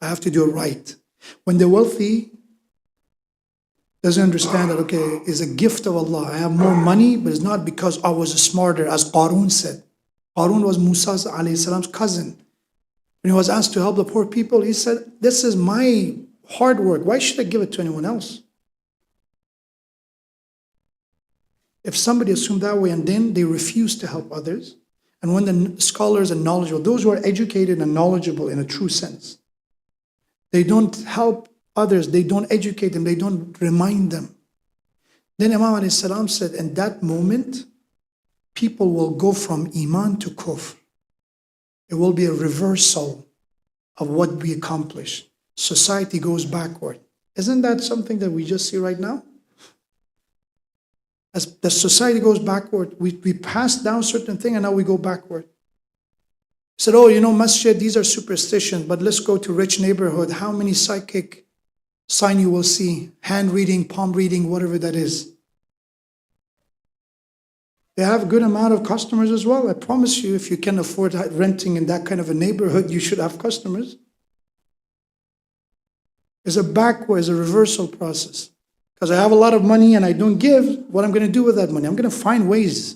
I have to do it right. When the wealthy doesn't understand that, okay, it's a gift of Allah. I have more money, but it's not because I was smarter, as Qarun said. Qarun was Musa alayhi salam's cousin. When he was asked to help the poor people, he said, this is my hard work. Why should I give it to anyone else? If somebody assumed that way and then they refuse to help others, and when the scholars and knowledgeable, those who are educated and knowledgeable in a true sense, they don't help others, they don't educate them, they don't remind them, then Imam alayhi salam said, in that moment, people will go from iman to kufr. It will be a reversal of what we accomplished. Society goes backward. Isn't that something that we just see right now? As the society goes backward, we pass down certain things and now we go backward. Said, oh, you know, masjid, these are superstitions, but let's go to rich neighborhood. How many psychic sign you will see? Hand reading, palm reading, whatever that is. They have a good amount of customers as well. I promise you, if you can afford renting in that kind of a neighborhood, you should have customers. It's a reversal process. Because I have a lot of money and I don't give, what I'm going to do with that money? I'm going to find ways.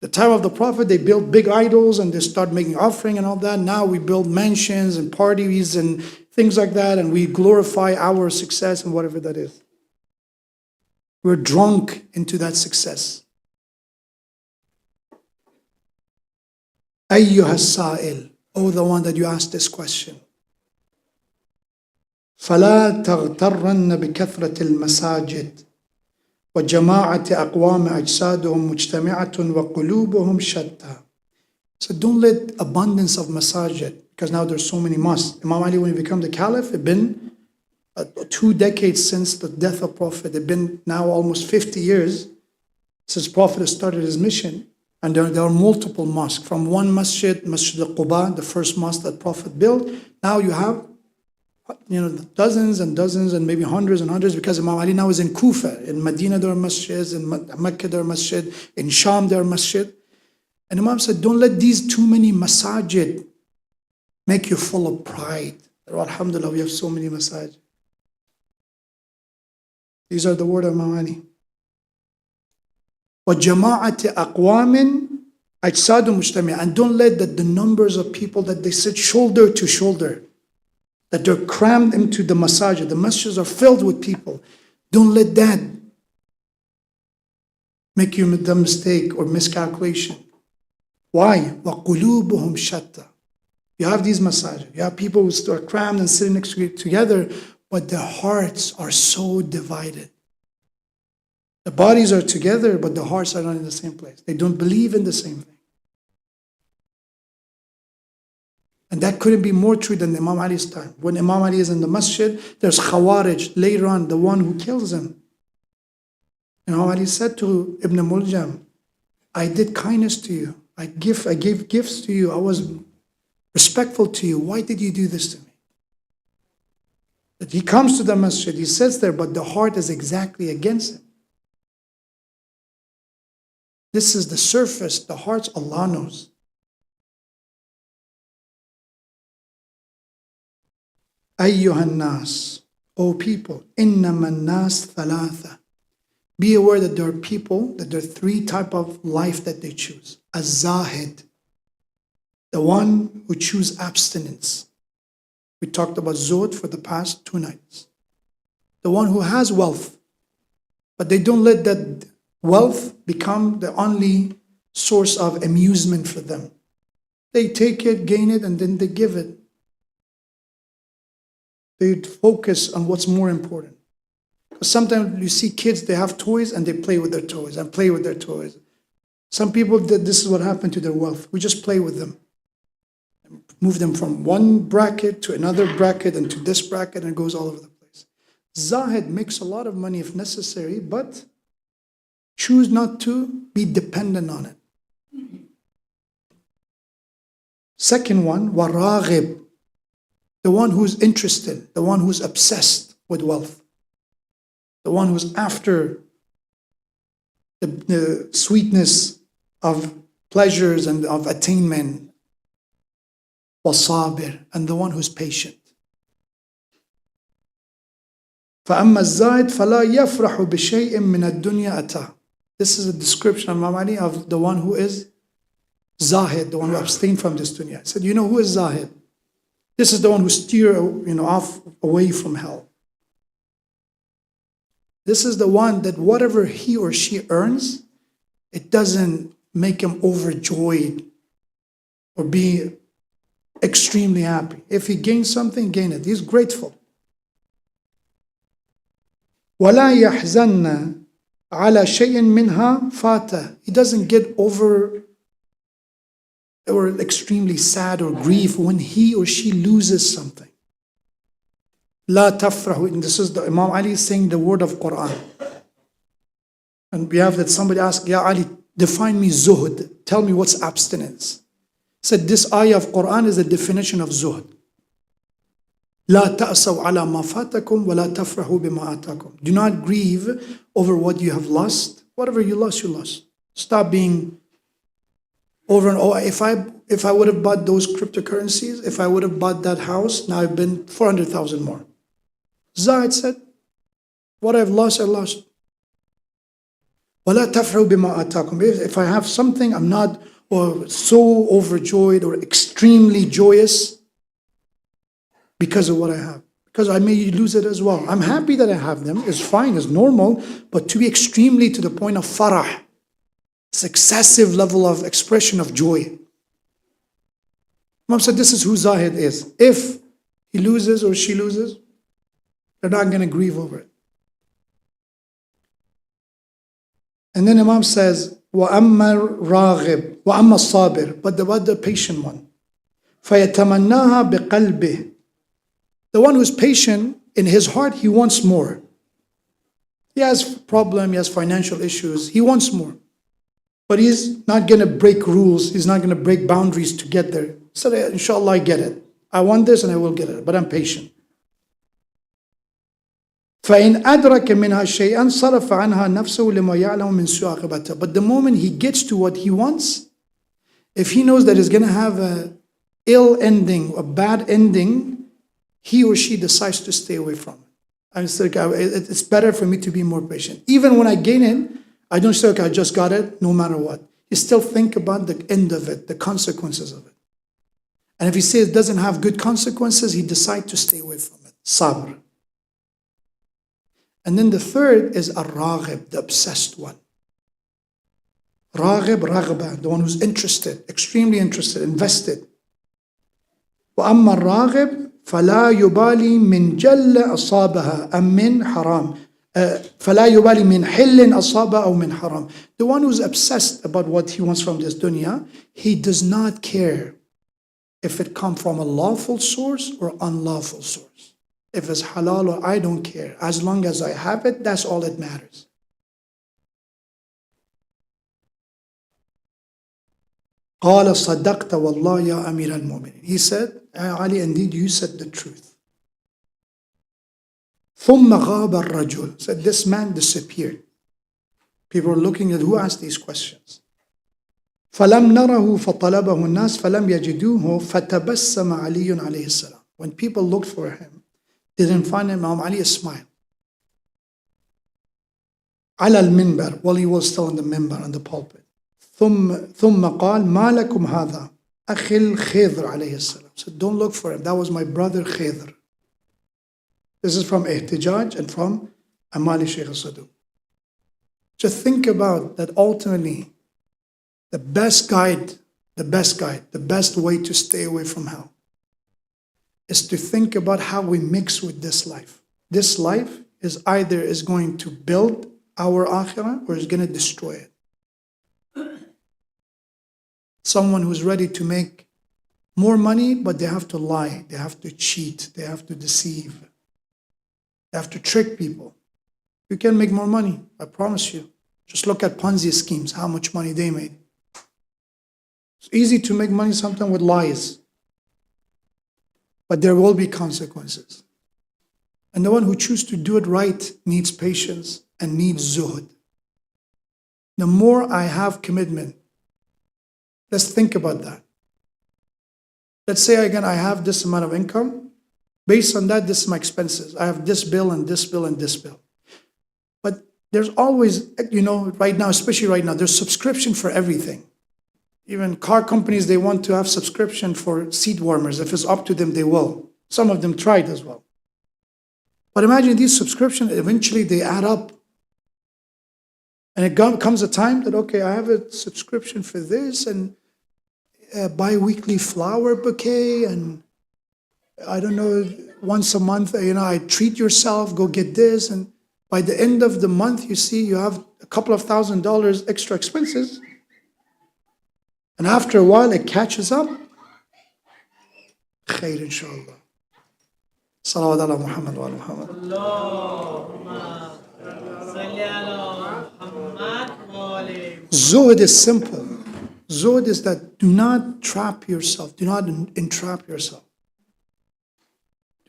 The time of the Prophet, they built big idols and they start making offering and all that. Now we build mansions and parties and things like that, and we glorify our success and whatever that is. We're drunk into that success. أيها السائل, oh, the one that you asked this question. فلا تغترن بكثرة المساجد وجماعة أقوام أجسادهم مجتمعة وقلوبهم شتى. So don't let abundance of masajid, because now there's so many mosques. Imam Ali, when he became the caliph, it been 2 decades since the death of Prophet. It been now almost 50 years since Prophet started his mission. And there are multiple mosques. From one masjid, Masjid al-Quba, the first mosque that Prophet built, now you have dozens and dozens and maybe hundreds and hundreds, because Imam Ali now is in Kufa. In Medina there are masjids, in Mecca there are masjid, in Sham there are masjid. And Imam said, don't let these too many masajid make you full of pride. Oh, alhamdulillah, we have so many masajid. These are the word of Imam Ali. وَجَمَاعَةِ أَقْوَامٍ أَجْسَادُ مُجْتَمِعًا. And don't let that the numbers of people that they sit shoulder to shoulder, that they're crammed into the masajid. The masjids are filled with people. Don't let that make you the mistake or miscalculation. Why? وَقُلُوبُهُمْ شَتَّى. You have these masajid. You have people who are crammed and sitting next to together, but their hearts are so divided. The bodies are together, but the hearts are not in the same place. They don't believe in the same thing. And that couldn't be more true than Imam Ali's time. When Imam Ali is in the masjid, there's Khawarij, later on, the one who kills him. And Imam Ali said to Ibn Muljam, I did kindness to you. I gave gifts to you. I was respectful to you. Why did you do this to me? That he comes to the masjid, he sits there, but the heart is exactly against him. This is the surface, the hearts, Allah knows. أيها الناس, O people, إنما الناس ثلاثة. Be aware that there are people, that there are three types of life that they choose. Az-Zahid, the one who chooses abstinence. We talked about Zuhd for the past 2 nights. The one who has wealth, but they don't let that wealth become the only source of amusement for them. They take it, gain it, and then they give it. They focus on what's more important. Because sometimes you see kids, they have toys and they play with their toys and play with their toys. Some people, this is what happened to their wealth. We just play with them. Move them from one bracket to another bracket and to this bracket, and it goes all over the place. Zahid makes a lot of money if necessary, but choose not to be dependent on it. Second one, waraghib, the one who's interested, the one who's obsessed with wealth, the one who's after the sweetness of pleasures and of attainment, wasabir, and the one who's patient. فَأَمَّا الزَّاهِدْ فَلَا يَفْرَحُ بِشَيْءٍ مِّنَ الدُّنْيَا أَتَى. This is a description of Imam Ali of the one who is Zahid, the one who abstained from this dunya. He said, you know who is Zahid? This is the one who steers off away from hell. This is the one that whatever he or she earns, it doesn't make him overjoyed or be extremely happy. If he gains something, gain it. He's grateful. وَلَا يَحْزَنَّ عَلَى شَيْءٍ مِّنْهَا فَاتَ. He doesn't get over or extremely sad or grief when he or she loses something. لا تفرح. And this is the Imam Ali saying the word of Quran. And we have that somebody asked, Ya Ali, define me zuhd. Tell me what's abstinence. Said this ayah of Quran is the definition of zuhd. لا تأسوا على ما فاتكم ولا تفرحوا بما آتاكم. Do not grieve over what you have lost. Whatever you lost, you lost. Stop being over and over. If I would have bought those cryptocurrencies, if I would have bought that house, now I've been 400,000 more. Zahid said, what I've lost, I lost. وَلَا تَفْرَحُوا بِمَا آتَاكُمْ. If I have something, I'm not so overjoyed or extremely joyous because of what I have. Because I may lose it as well. I'm happy that I have them. It's fine, it's normal. But to be extremely to the point of farah, it's excessive level of expression of joy. Imam said this is who Zahid is. If he loses or she loses, they're not going to grieve over it. And then Imam says, وَأَمَّا الرَّاغِبْ وَأَمَّا الصَّابِرْ. But about the patient one. فَيَتَمَنَّاهَا بِقَلْبِهِ. The one who's patient, in his heart, he wants more. He has problem, he has financial issues, he wants more. But he's not going to break rules, he's not going to break boundaries to get there. So inshallah, I get it. I want this and I will get it, but I'm patient. فَإِنْ أَدْرَكَ مِنْهَا شَيْئًا صَرَفَ عَنْهَا نَفْسَهُ لِمَا يَعْلَمُ مِنْ سُوءِ عَاقِبَتِهَا. But the moment he gets to what he wants, If he knows that it's going to have a ill ending, a bad ending, he or she decides to stay away from it. I say, okay, it's better for me to be more patient. Even when I gain it, I don't say, okay, I just got it, no matter what. You still think about the end of it, the consequences of it. And if he says it doesn't have good consequences, he decides to stay away from it. Sabr. And then the third is ar-raghib, the obsessed one. Raghib, raghba, the one who's interested, extremely interested, invested. وَأَمَّا الرَّاغِبْ فَلَا يُبَالِي مِنْ جَلَّ أَصَابَهَا أَمْ مِنْ حَرَامٍ فَلَا يُبَالِي مِنْ حِلٍّ أَصَابَهَا أَوْ مِنْ حَرَامٍ. The one who's obsessed about what he wants from this dunya, he does not care if it comes from a lawful source or unlawful source. If it's halal or I don't care. As long as I have it, that's all that matters. قال صدقت والله يا أمير المؤمنين. He said, Ali, indeed you said the truth. ثم غاب الرجل. Said this man disappeared. People are looking at who asked these questions. فلم نره فطلبه الناس فلم يجدوه فتبسم علي عليه السلام. When people looked for him, they didn't find him. Imam Ali smiled. على المنبر, while he was still on the minbar, on the pulpit. ثم قال ما لكم هذا أخي الخضر عليه السلام. So don't look for him. That was my brother Khidr. This is from Ihtijaj and from Amali Shaykh al-Saduq. Just think about that ultimately the best way to stay away from hell is to think about how we mix with this life. This life is either is going to build our akhirah or is going to destroy it. Someone who's ready to make more money, but they have to lie, they have to cheat, they have to deceive, they have to trick people. You can make more money, I promise you. Just look at Ponzi schemes, how much money they made. It's easy to make money sometimes with lies, but there will be consequences. And the one who chooses to do it right needs patience and needs zuhud. The more I have commitment, let's think about that. Let's say again, I have this amount of income. Based on that, this is my expenses. I have this bill and this bill and this bill. But there's always, right now, especially right now, there's subscription for everything. Even car companies, they want to have subscription for seat warmers. If it's up to them, they will. Some of them tried as well. But imagine these subscriptions, eventually they add up. And it comes a time that, okay, I have a subscription for this and a bi-weekly flower bouquet and I don't know, once a month, I treat yourself, go get this. And by the end of the month, you see you have a couple of $1,000 extra expenses. And after a while, it catches up. Khair, inshallah. Salawat ala Muhammad wa ala Muhammad. Zuhd is simple. Zuhd is that do not trap yourself. Do not entrap yourself.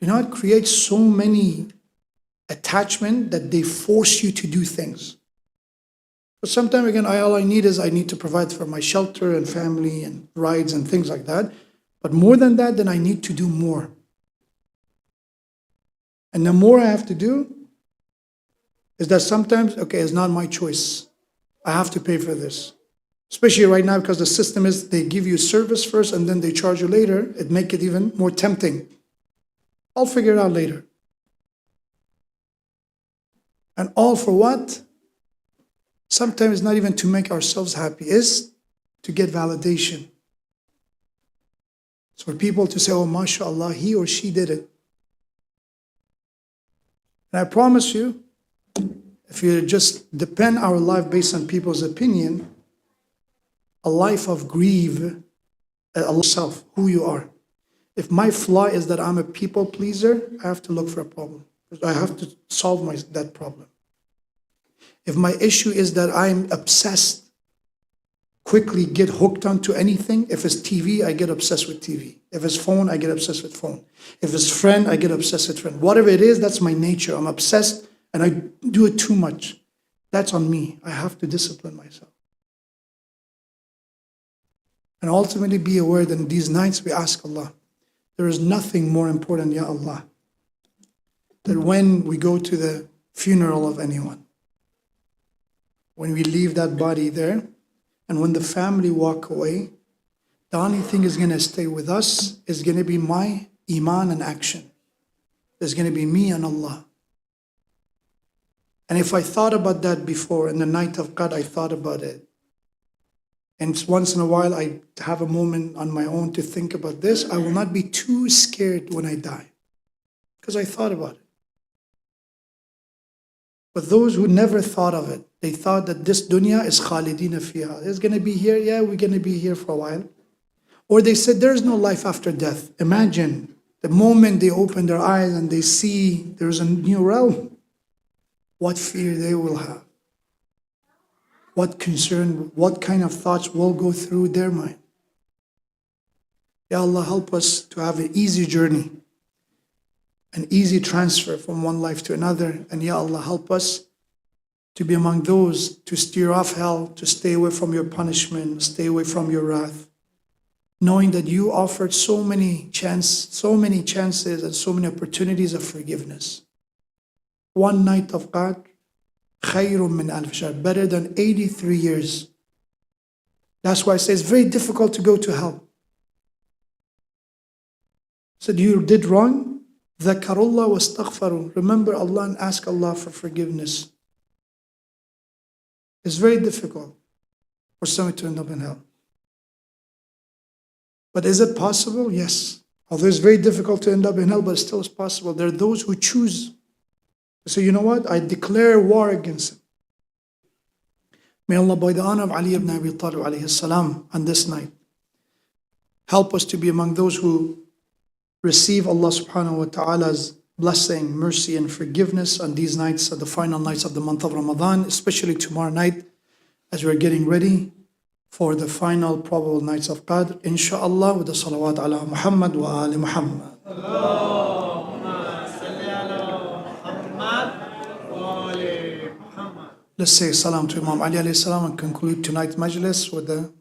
Do not create so many attachment that they force you to do things. But sometimes again, all I need to provide for my shelter and family and rides and things like that. But more than that, then I need to do more. And the more I have to do is that sometimes, okay, it's not my choice. I have to pay for this. Especially right now because the system is they give you service first and then they charge you later. It makes it even more tempting. I'll figure it out later. And all for what? Sometimes not even to make ourselves happy, is to get validation. So for people to say, oh, mashallah, he or she did it. And I promise you, if you just depend our life based on people's opinion, a life of grief at Allah self, who you are. If my flaw is that I'm a people pleaser, I have to look for a problem. I have to solve that problem. If my issue is that I'm obsessed, quickly get hooked onto anything. If it's TV, I get obsessed with TV. If it's phone, I get obsessed with phone. If it's friend, I get obsessed with friend. Whatever it is, that's my nature. I'm obsessed and I do it too much. That's on me. I have to discipline myself. And ultimately be aware that in these nights we ask Allah, there is nothing more important, Ya Allah, that when we go to the funeral of anyone, when we leave that body there, and when the family walk away, the only thing is going to stay with us is going to be my iman and action. There's going to be me and Allah. And if I thought about that before, in the night of God, I thought about it. And once in a while, I have a moment on my own to think about this, I will not be too scared when I die, because I thought about it. But those who never thought of it, they thought that this dunya is khalidina fiha. It's going to be here, yeah, we're going to be here for a while. Or they said there's no life after death. Imagine the moment they open their eyes and they see there's a new realm, what fear they will have, what concern, what kind of thoughts will go through their mind. Ya Allah, help us to have an easy journey, an easy transfer from one life to another. And Ya Allah, help us to be among those to steer off hell, to stay away from your punishment, stay away from your wrath, knowing that you offered so many chances and so many opportunities of forgiveness. One night of God, khayrun min alf shahr, better than 83 years. That's why I say it's very difficult to go to hell. Said you did wrong, dhakarullah wastaghfaru. Remember Allah and ask Allah for forgiveness. It's very difficult for someone to end up in hell. But is it possible? Yes. Although it's very difficult to end up in hell, but it still is possible. There are those who choose. So you know what? I declare war against him. May Allah, by the honor of Ali ibn Abi Talib alayhi salam, on this night, help us to be among those who receive Allah subhanahu wa ta'ala's blessing, mercy, and forgiveness on these nights, the final nights of the month of Ramadan, especially tomorrow night, as we're getting ready for the final probable nights of Qadr, inshallah, with the salawat ala Muhammad wa ali Muhammad. Let's say salam to Imam Ali alayhi salam and conclude tonight's majlis with the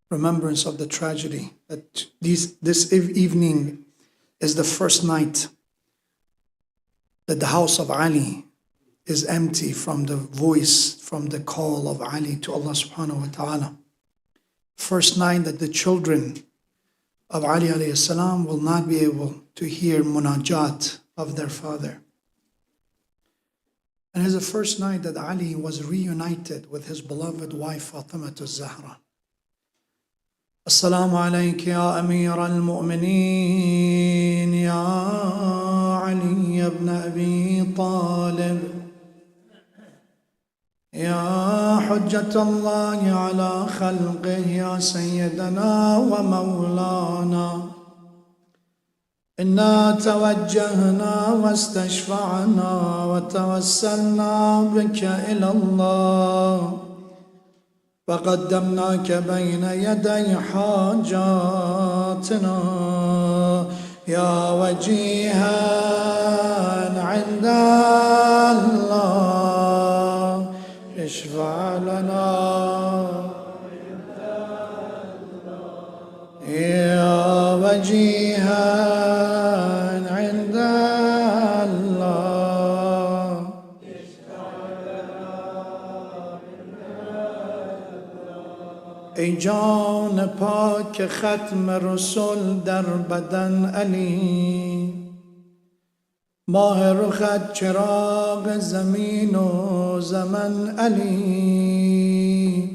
remembrance of the tragedy that this evening is the first night that the house of Ali is empty from the voice, from the call of Ali to Allah subhanahu wa ta'ala. First night that the children of Ali alayhi salam will not be able to hear munajat of their father. And it's the first night that Ali was reunited with his beloved wife Fatima al-Zahra. Assalamu alayka ya Amir al-Mu'mineen ya Ali ibn Abi Talib يا حجة الله على خلقه يا سيدنا ومولانا إنا توجهنا واستشفعنا وتوسلنا بك إلى الله وقدمناك بين يدي حاجاتنا يا وجيها عند الله اشفع لنا يا وجيها عند الله ای جان پاک ختم رسول در بدن علی ماه رخت چراغ زمین و زمن علی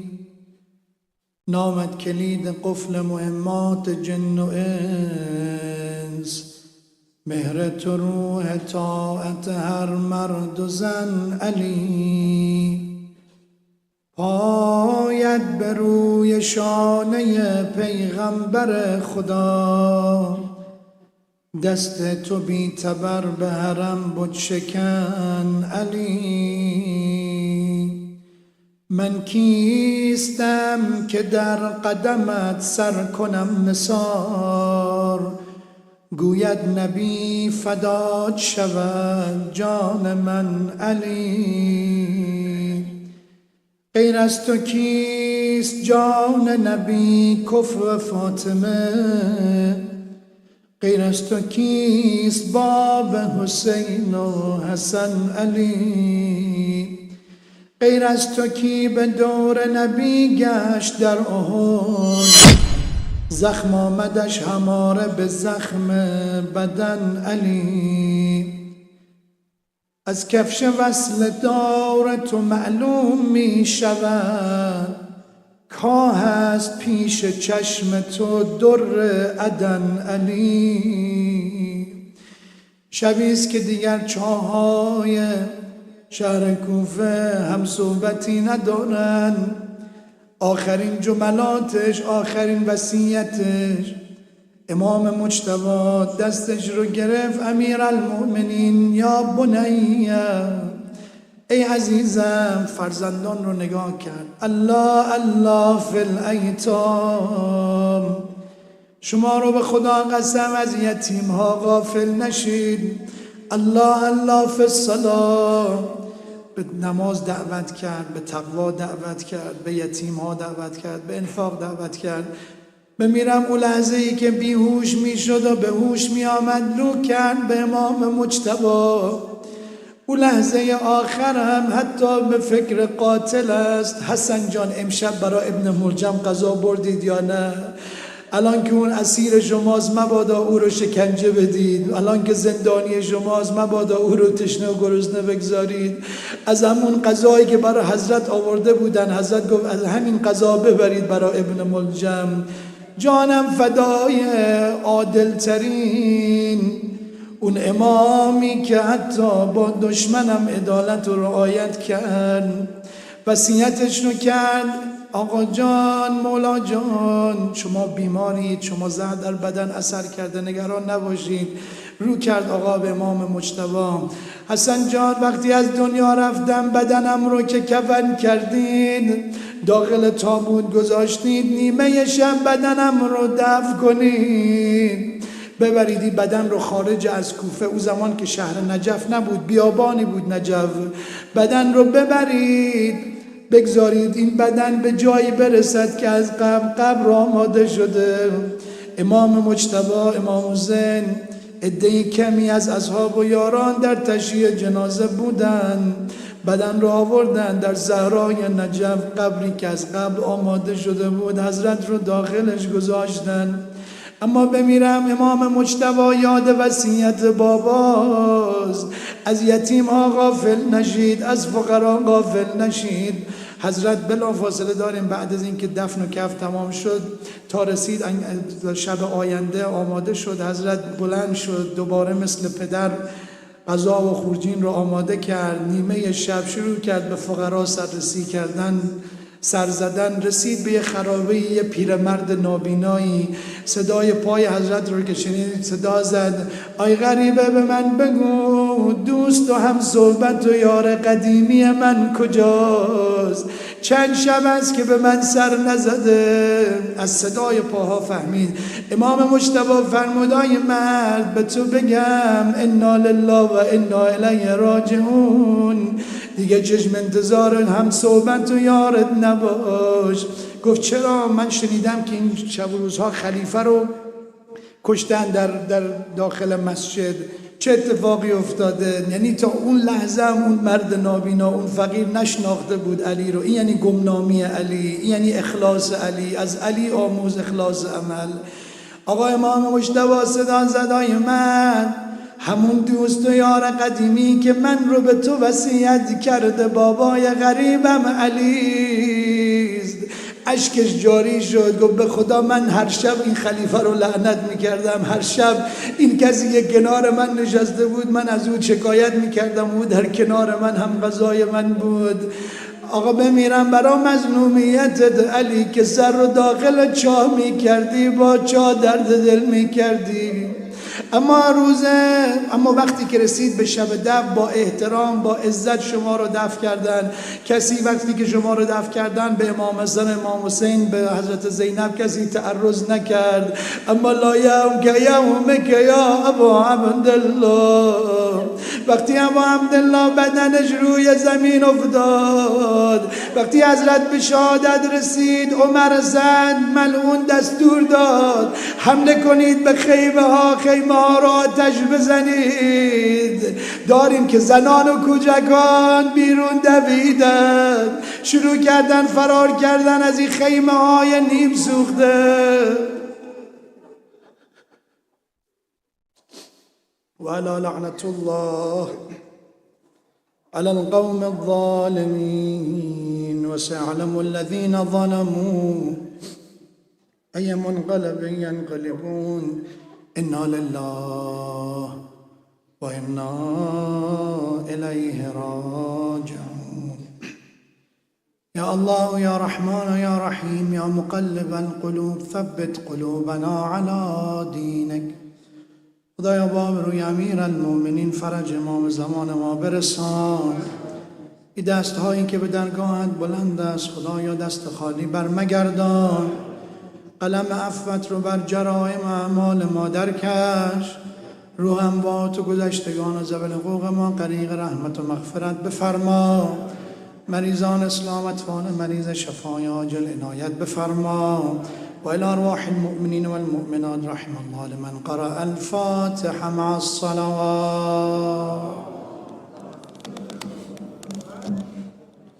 نامت کلید قفل مهمات جن و انس مهر تو روح طاعت هر مرد و زن علی پایت به روی شانه پیغمبر خدا دست تو بی تبر به حرم بت شکن علی من کیستم که در قدمت سر کنم نثار گوید نبی فدات شود جان من علی غیر از تو کیست جان نبی کفر فاطمه؟ غیر از تو کیست باب حسین و حسن علی؟ غیر از تو کی به دور نبی گشت در احد؟ زخم آمدش هماره به زخم بدن علی. از کفش وصل دور تو معلوم می شود، کاه است پیش چشم تو در عدن علی. شبیست که دیگر چاهای شهر کوفه هم صحبتی ندارن، آخرین جملاتش، آخرین وصیتش، امام مجتبی دستش رو گرفت، امیرالمؤمنین یا بنیه، ای عزیزم، فرزندان رو نگاه کرد. الله الله فی الایتام، شما رو به خدا قسم از یتیم ها غافل نشید. الله الله فی الصلاة، به نماز دعوت کرد، به تقوا دعوت کرد، به یتیم ها دعوت کرد، به انفاق دعوت کرد. بمیرم اون لحظه ای که بیهوش می شد و به هوش می آمد، رو کرد به امام مجتبی. اون لحظه آخر هم حتی به فکر قاتل است. حسن جان امشب برای ابن ملجم قضا بردید یا نه؟ الان که اون اسیر شماست مبادا او رو شکنجه بدید، الان که زندانی شماست مبادا او رو تشنه و گرسنه بگذارید. از همون قضایی که برای حضرت آورده بودن، حضرت گفت از همین قضا ببرید برای ابن ملجم. جانم فدای عادل ترین اون امامی که حتی با دشمنم عدالت و رعایت کرد، وصیتش رو کرد. آقا جان، مولا جان، شما بیمارید، شما زهر در بدن اثر کرده، نگران نباشید. رو کرد آقا به امام مجتبی. حسن جان، وقتی از دنیا رفتم بدنم رو که کفن کردید، داخل تابوت گذاشتید، نیمه شب بدنم رو دفن کنید، ببرید این بدن رو خارج از کوفه، او زمان که شهر نجف نبود، بیابانی بود نجف، بدن رو ببرید بگذارید این بدن به جایی برسد که از قبر آماده شده. امام مجتبی، امام حسین، عده کمی از اصحاب و یاران در تشییع جنازه بودن، بدن رو آوردن در صحرای نجف، قبری که از قبل آماده شده بود، حضرت رو داخلش گذاشتن. اما بمیرم امام مجتبی یاد وصیت باباست، از یتیم ها غافل نشید، از فقرا غافل نشید. حضرت بلافاصله داریم بعد از اینکه دفن و کفن تمام شد تا رسید شب آینده آماده شد، حضرت بلند شد، دوباره مثل پدر غذا و خورجین رو آماده کرد، نیمه شب شروع کرد به فقرا سررسی کردن، سر زدن. رسید به یه خرابه، یه پیرمرد نابینایی صدای پای حضرت رو که شنید صدا زد: آی غریبه، به من بگو دوست و هم صحبت و یار قدیمی من کجاست؟ چند شب است که به من سر نزده. از صدای پاها فهمید. امام مجتبی فرمود: آی مرد، به تو بگم انا لله و انا الیه راجعون، دیگه چشم انتظار هم صحبت و یارت نباش. گفت چرا؟ من شنیدم که این شب و روزها خلیفه رو کشتن در داخل مسجد. چه اتفاقی افتاده؟ یعنی تا اون لحظه هم اون مرد نابینا، اون فقیر نشناخته بود علی رو. این یعنی گمنامی علی، این یعنی اخلاص علی. از علی آموز اخلاص عمل. آقا امام مجتبی صدا زد: آی من، همون دوست و یار قدیمی که من رو به تو وصیت کرده، بابای غریبم علیست. اشکش جاری شد. گفت به خدا من هر شب این خلیفه رو لعنت میکردم، هر شب این کسی که کنار من نشسته بود من از او شکایت میکردم، او در کنار من هم غذای من بود. آقا بمیرم برا مظلومیتت علی که سر رو داخل چاه میکردی، با چاه درد دل میکردی. اما وقتی که رسید به شب دفن، با احترام، با عزت شما رو دفن کردن. کسی وقتی که شما رو دفن کردن به امام حسن، امام حسین، به حضرت زینب کسی تعرض نکرد. اما لا یومک یومک یا ابا عبدالله، وقتی ابا عبدالله بدنش روی زمین افتاد، وقتی حضرت به شهادت رسید، عمر زد ملعون دستور داد حمله کنید به خیمه ها را آتش بزنید. داریم که زنان و کودکان بیرون دویدن، شروع کردن فرار کردن از این خیمه های نیم سوخته. وعلى لعنة الله على القوم الظالمين وسيعلم الذين ظلموا أي منقلب ينقلبون. إنا لله وإنا إليه راجعون. يا الله يا رحمن يا رحيم يا مقلب القلوب ثبت قلوبنا على دينك. خدایا باب روی امیر المؤمنین فرج امام زمان ما برسان. این دست هایی که به درگاهت بلند است خدایا دست خالی بر مگردان. قلم عفوت رو بر جرائم اعمال ما درکش. روحم با تو گذشتگان و ذوی الحقوق ما غریق رحمت و مغفرت بفرما. مریضان اسلام اطفال مریض شفای عاجل عنایت بفرما. وإلى أرواح المؤمنين والمؤمنات رحم الله لمن قرأ الفاتحة مع الصلوات.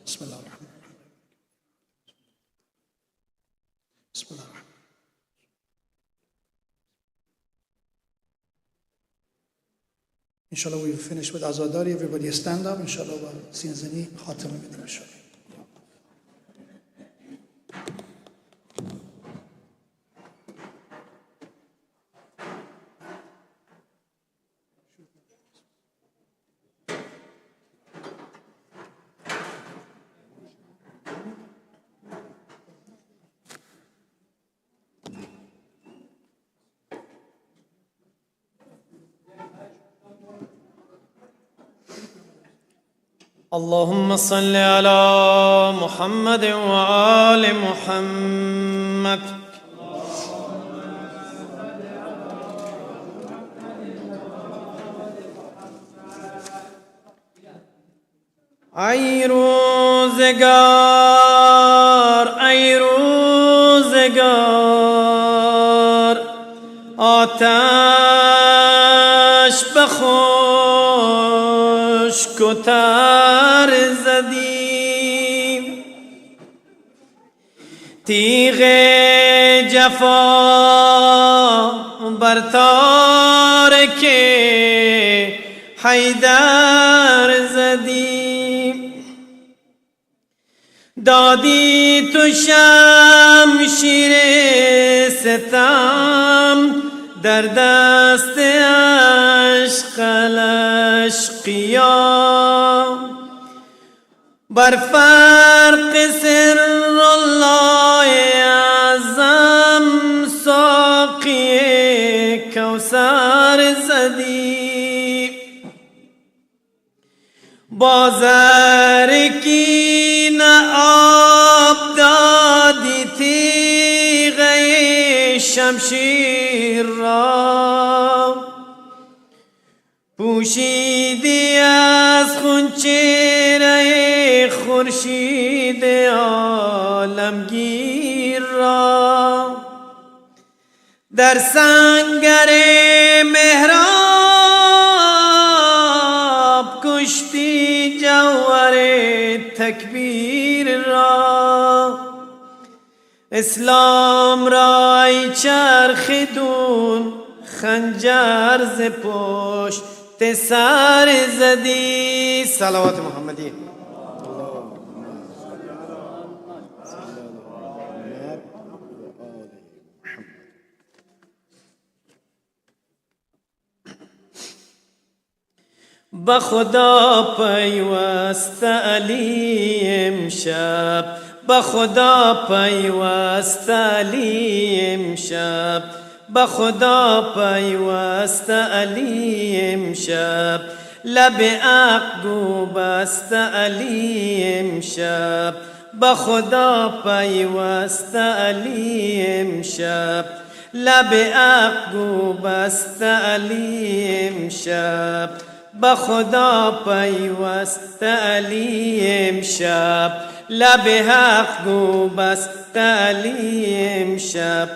بسم الله الرحمن الرحيم. بسم الله الرحمن الرحيم. Inshallah we will finish with Azadari. Everybody stand up. Inshallah سینزنی خاتمه بدیم inshallah. اللهم صل على محمد وآل محمد. ای روزگار آتش بخشک و تر زدیم. تیغ جفا بر تارک حیدر زدیم. دادی تو شمشیر ستم در دست عشق الاشقیا. بر فرق سر الله اعظم ساقی کوثر زدی. بازر کی نه آب دادی تیغ شمشیر را. پوشیدی از خون چهره خورشید عالمگیر را. در سنگر محراب کشتی جوهر تکبیر را. اسلام را ای چرخیدون خنجر ز پشت سر زدی. صلوات محمدی. به خدا پیوست علی امشب. به خدا پیوست علی امشب. به خدا پیوست علی امشب. لب حق گو بست علی امشب. به خدا پیوست علی امشب. لب حق گو بست علی امشب. به خدا پیوست علی امشب لب حق گو بست علی امشب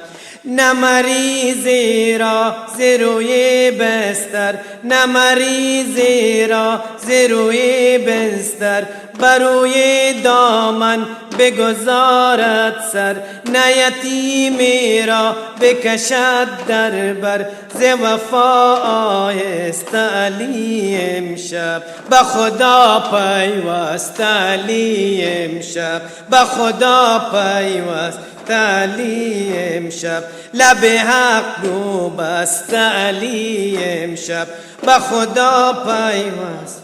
نه مریضی را ز روی بستر نه مریضی را ز روی بستر بروی دامن بگذارد سر نه یتیمی را بکشد در بر ز وفا آهست علی امشب به خدا پیوست علی امشب به خدا پیوست علی امشب لب حق گو بست علی امشب به خدا پیوست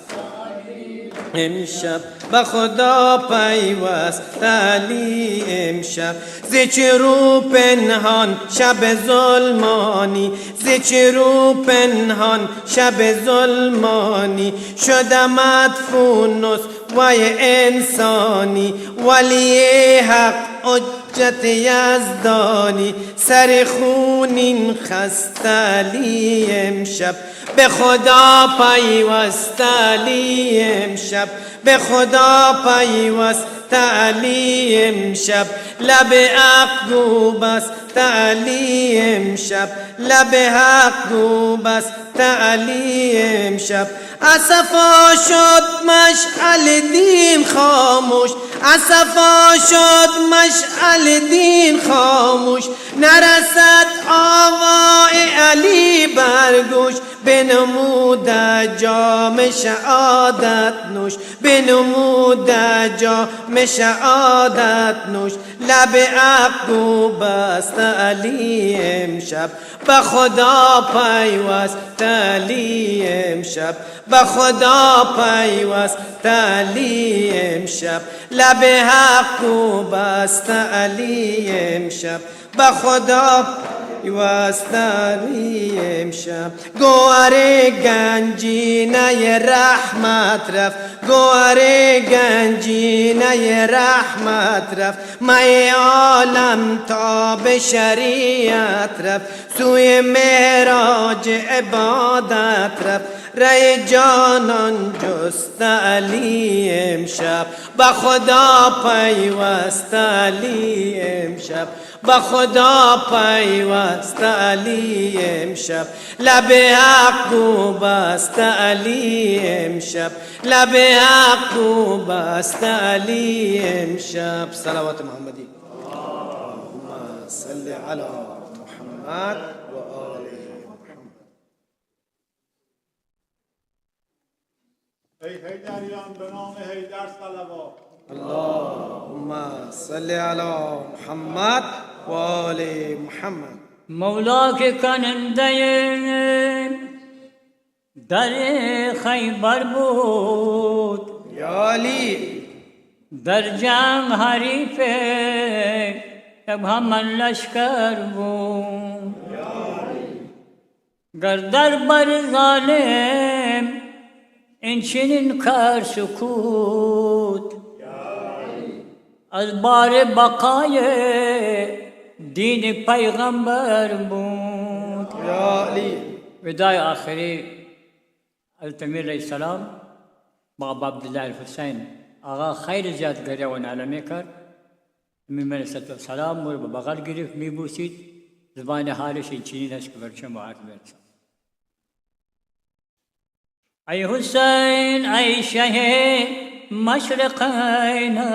امشب به خدا پیوست علی امشب ز چه رو پنهان شب ظلمانی ز چه رو پنهان شب ظلمانی شده مدفون وای انسانی ولی حق حجت یزدانی سر خونین خست علی امشب به خدا پیوست علی امشب به خدا پیوست علی امشب لب حق گو بست علی امشب لب حق گو بست علی امشب اسفا شد مشعل دین خاموش اسفا شد مشعل دین خاموش نرسد آوای علی برگوش بنمود جام شهادت نوش بنمود جام شهادت نوش لب حق گو بست علی امشب به خدا پیوست علی امشب به خدا پیوست علی امشب لب حق گو بست علی امشب به خدا پیوست علی امشب گوهر گنجینه رحمت رفت گوهر گنجینه رحمت رفت می عالم تا به شریعت رفت سوی معراج عبادت رفت رای جانان جست علی امشب به خدا پیوست علی امشب به خدا پیوست علی امشب لب حق گو بست علی امشب لب حق گو بست علی امشب صلوات محمدی اللهم صل علی محمد و آله ای حیدریان به نام حیدر صلوات اللهم صل علی محمد و آل محمد مولا که کننده در خیبر بود یا علی در جنگ حریف یک همان لشکر بود گر در بر ظالم این چنین کار سکوت از بار بقای دین پیغمبر بود یا علی ودای آخری التمیر علیه السلام با عبدالله الحسین آقا خیر زیاد گریه و نعلمه کرد امام علیه السلام مور به بغل گرفت میبوسید زبان حالش این چنین است که بر شما عرض برسم ای حسین ای شه مشرقینم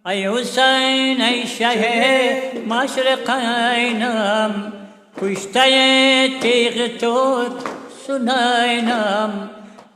ای حسین ای شه مشرقینم کشته تیغ تو سنینم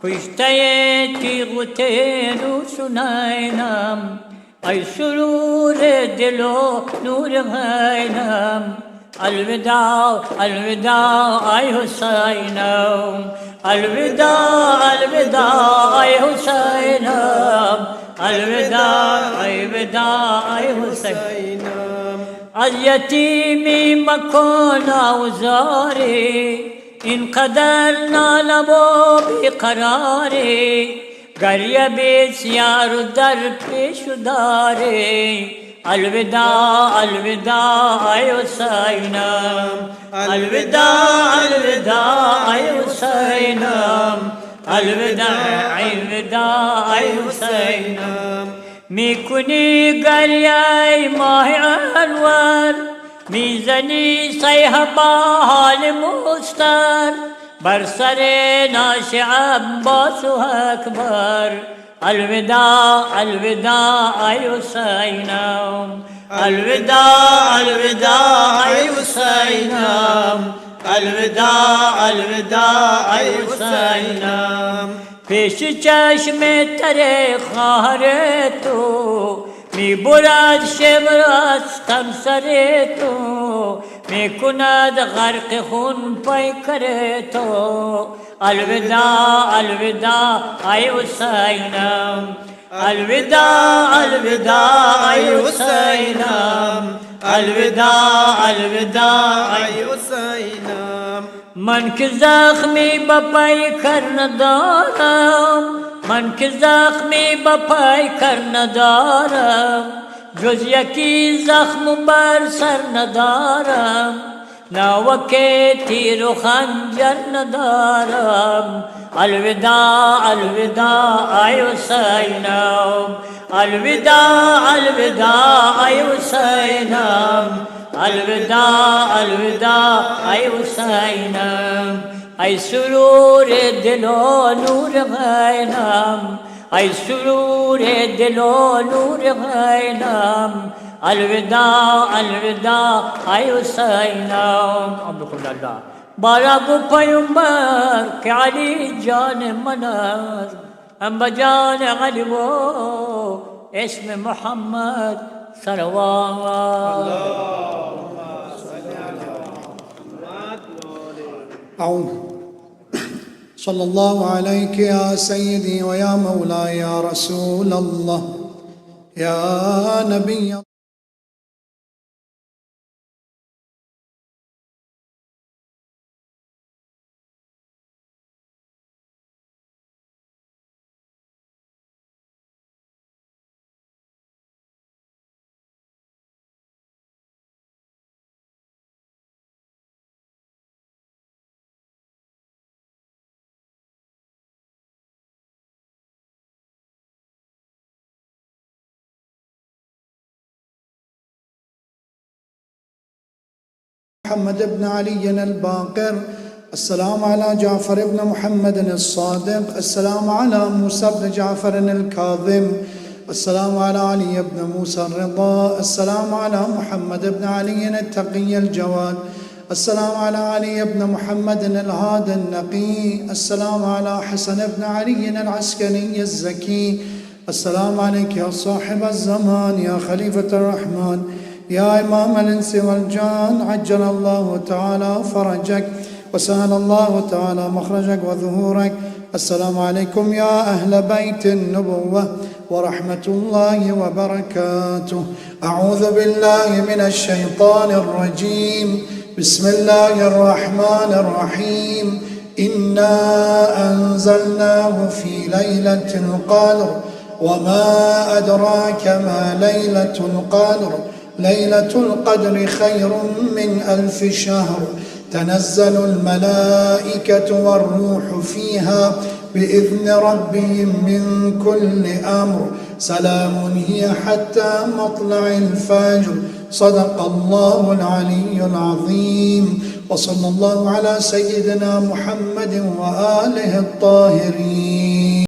کشته تیغ تینو سنینم ای سرور دل و نور غینم الوداع الوداع ای حسینم الوداع الوداع ای حسینم الوداع الوداع ای حسینم از یتیمی مکن آوزاری اینقدر نالم و بیقراری گریه بسیار در پیش داری الوداع الوداع ای حسینم الوداع الوداع ای حسینم الوداع الوداع حسين میکنی گریه ماه انوار میزنی صیحه با حال مستر بر سر ناش عباس و اکبر الوداع الوداع حسین الوداع الوداع حسین الوداع الوداع حسین پیش چشم تر خواهر تو می برد شمر از تن سر تو می کند غرق خون پیکر تو الوداع الوداع حسینم الوداع الوداع حسینم الوداع الوداع حسینم من که زخمی با پیکر ندارم من که زخمی با پیکر ندارم جز یکی زخم بر سر ندارم ناوک تیر و خنجر ندارم الوداع الوداع حسینم الوداع الوداع حسینم الوداع الوداع حسینم ای سرور دل و نور غینم ای سرور دل و نور غینم الوداع الوداع حسینم عبدالله الله بارا گو پیمبر که علی جان من است هم بجان علی و اسم محمد صلوات أعوذ صلى الله عليك يا سيدي ويا مولاي يا رسول الله يا نبي محمد بن علي الباقر السلام على جعفر بن محمد الصادق السلام على موسى بن جعفر الكاظم السلام على علي بن موسى الرضا السلام على محمد بن علي التقي الجواد السلام على علي بن محمد الهادي النقي السلام على حسن بن علي العسكري الزكي السلام عليك يا صاحب الزمان يا خليفة الرحمن يا إمام الإنس والجان عجل الله تعالى فرجك وسهل الله تعالى مخرجك وظهورك السلام عليكم يا أهل بيت النبوة ورحمة الله وبركاته أعوذ بالله من الشيطان الرجيم بسم الله الرحمن الرحيم إنا أنزلناه في ليلة القدر وما أدراك ما ليلة القدر ليلة القدر خير من 1000 شهر تنزل الملائكة والروح فيها بإذن ربهم من كل أمر سلام هي حتى مطلع الفجر صدق الله العلي العظيم وصلى الله على سيدنا محمد وآله الطاهرين.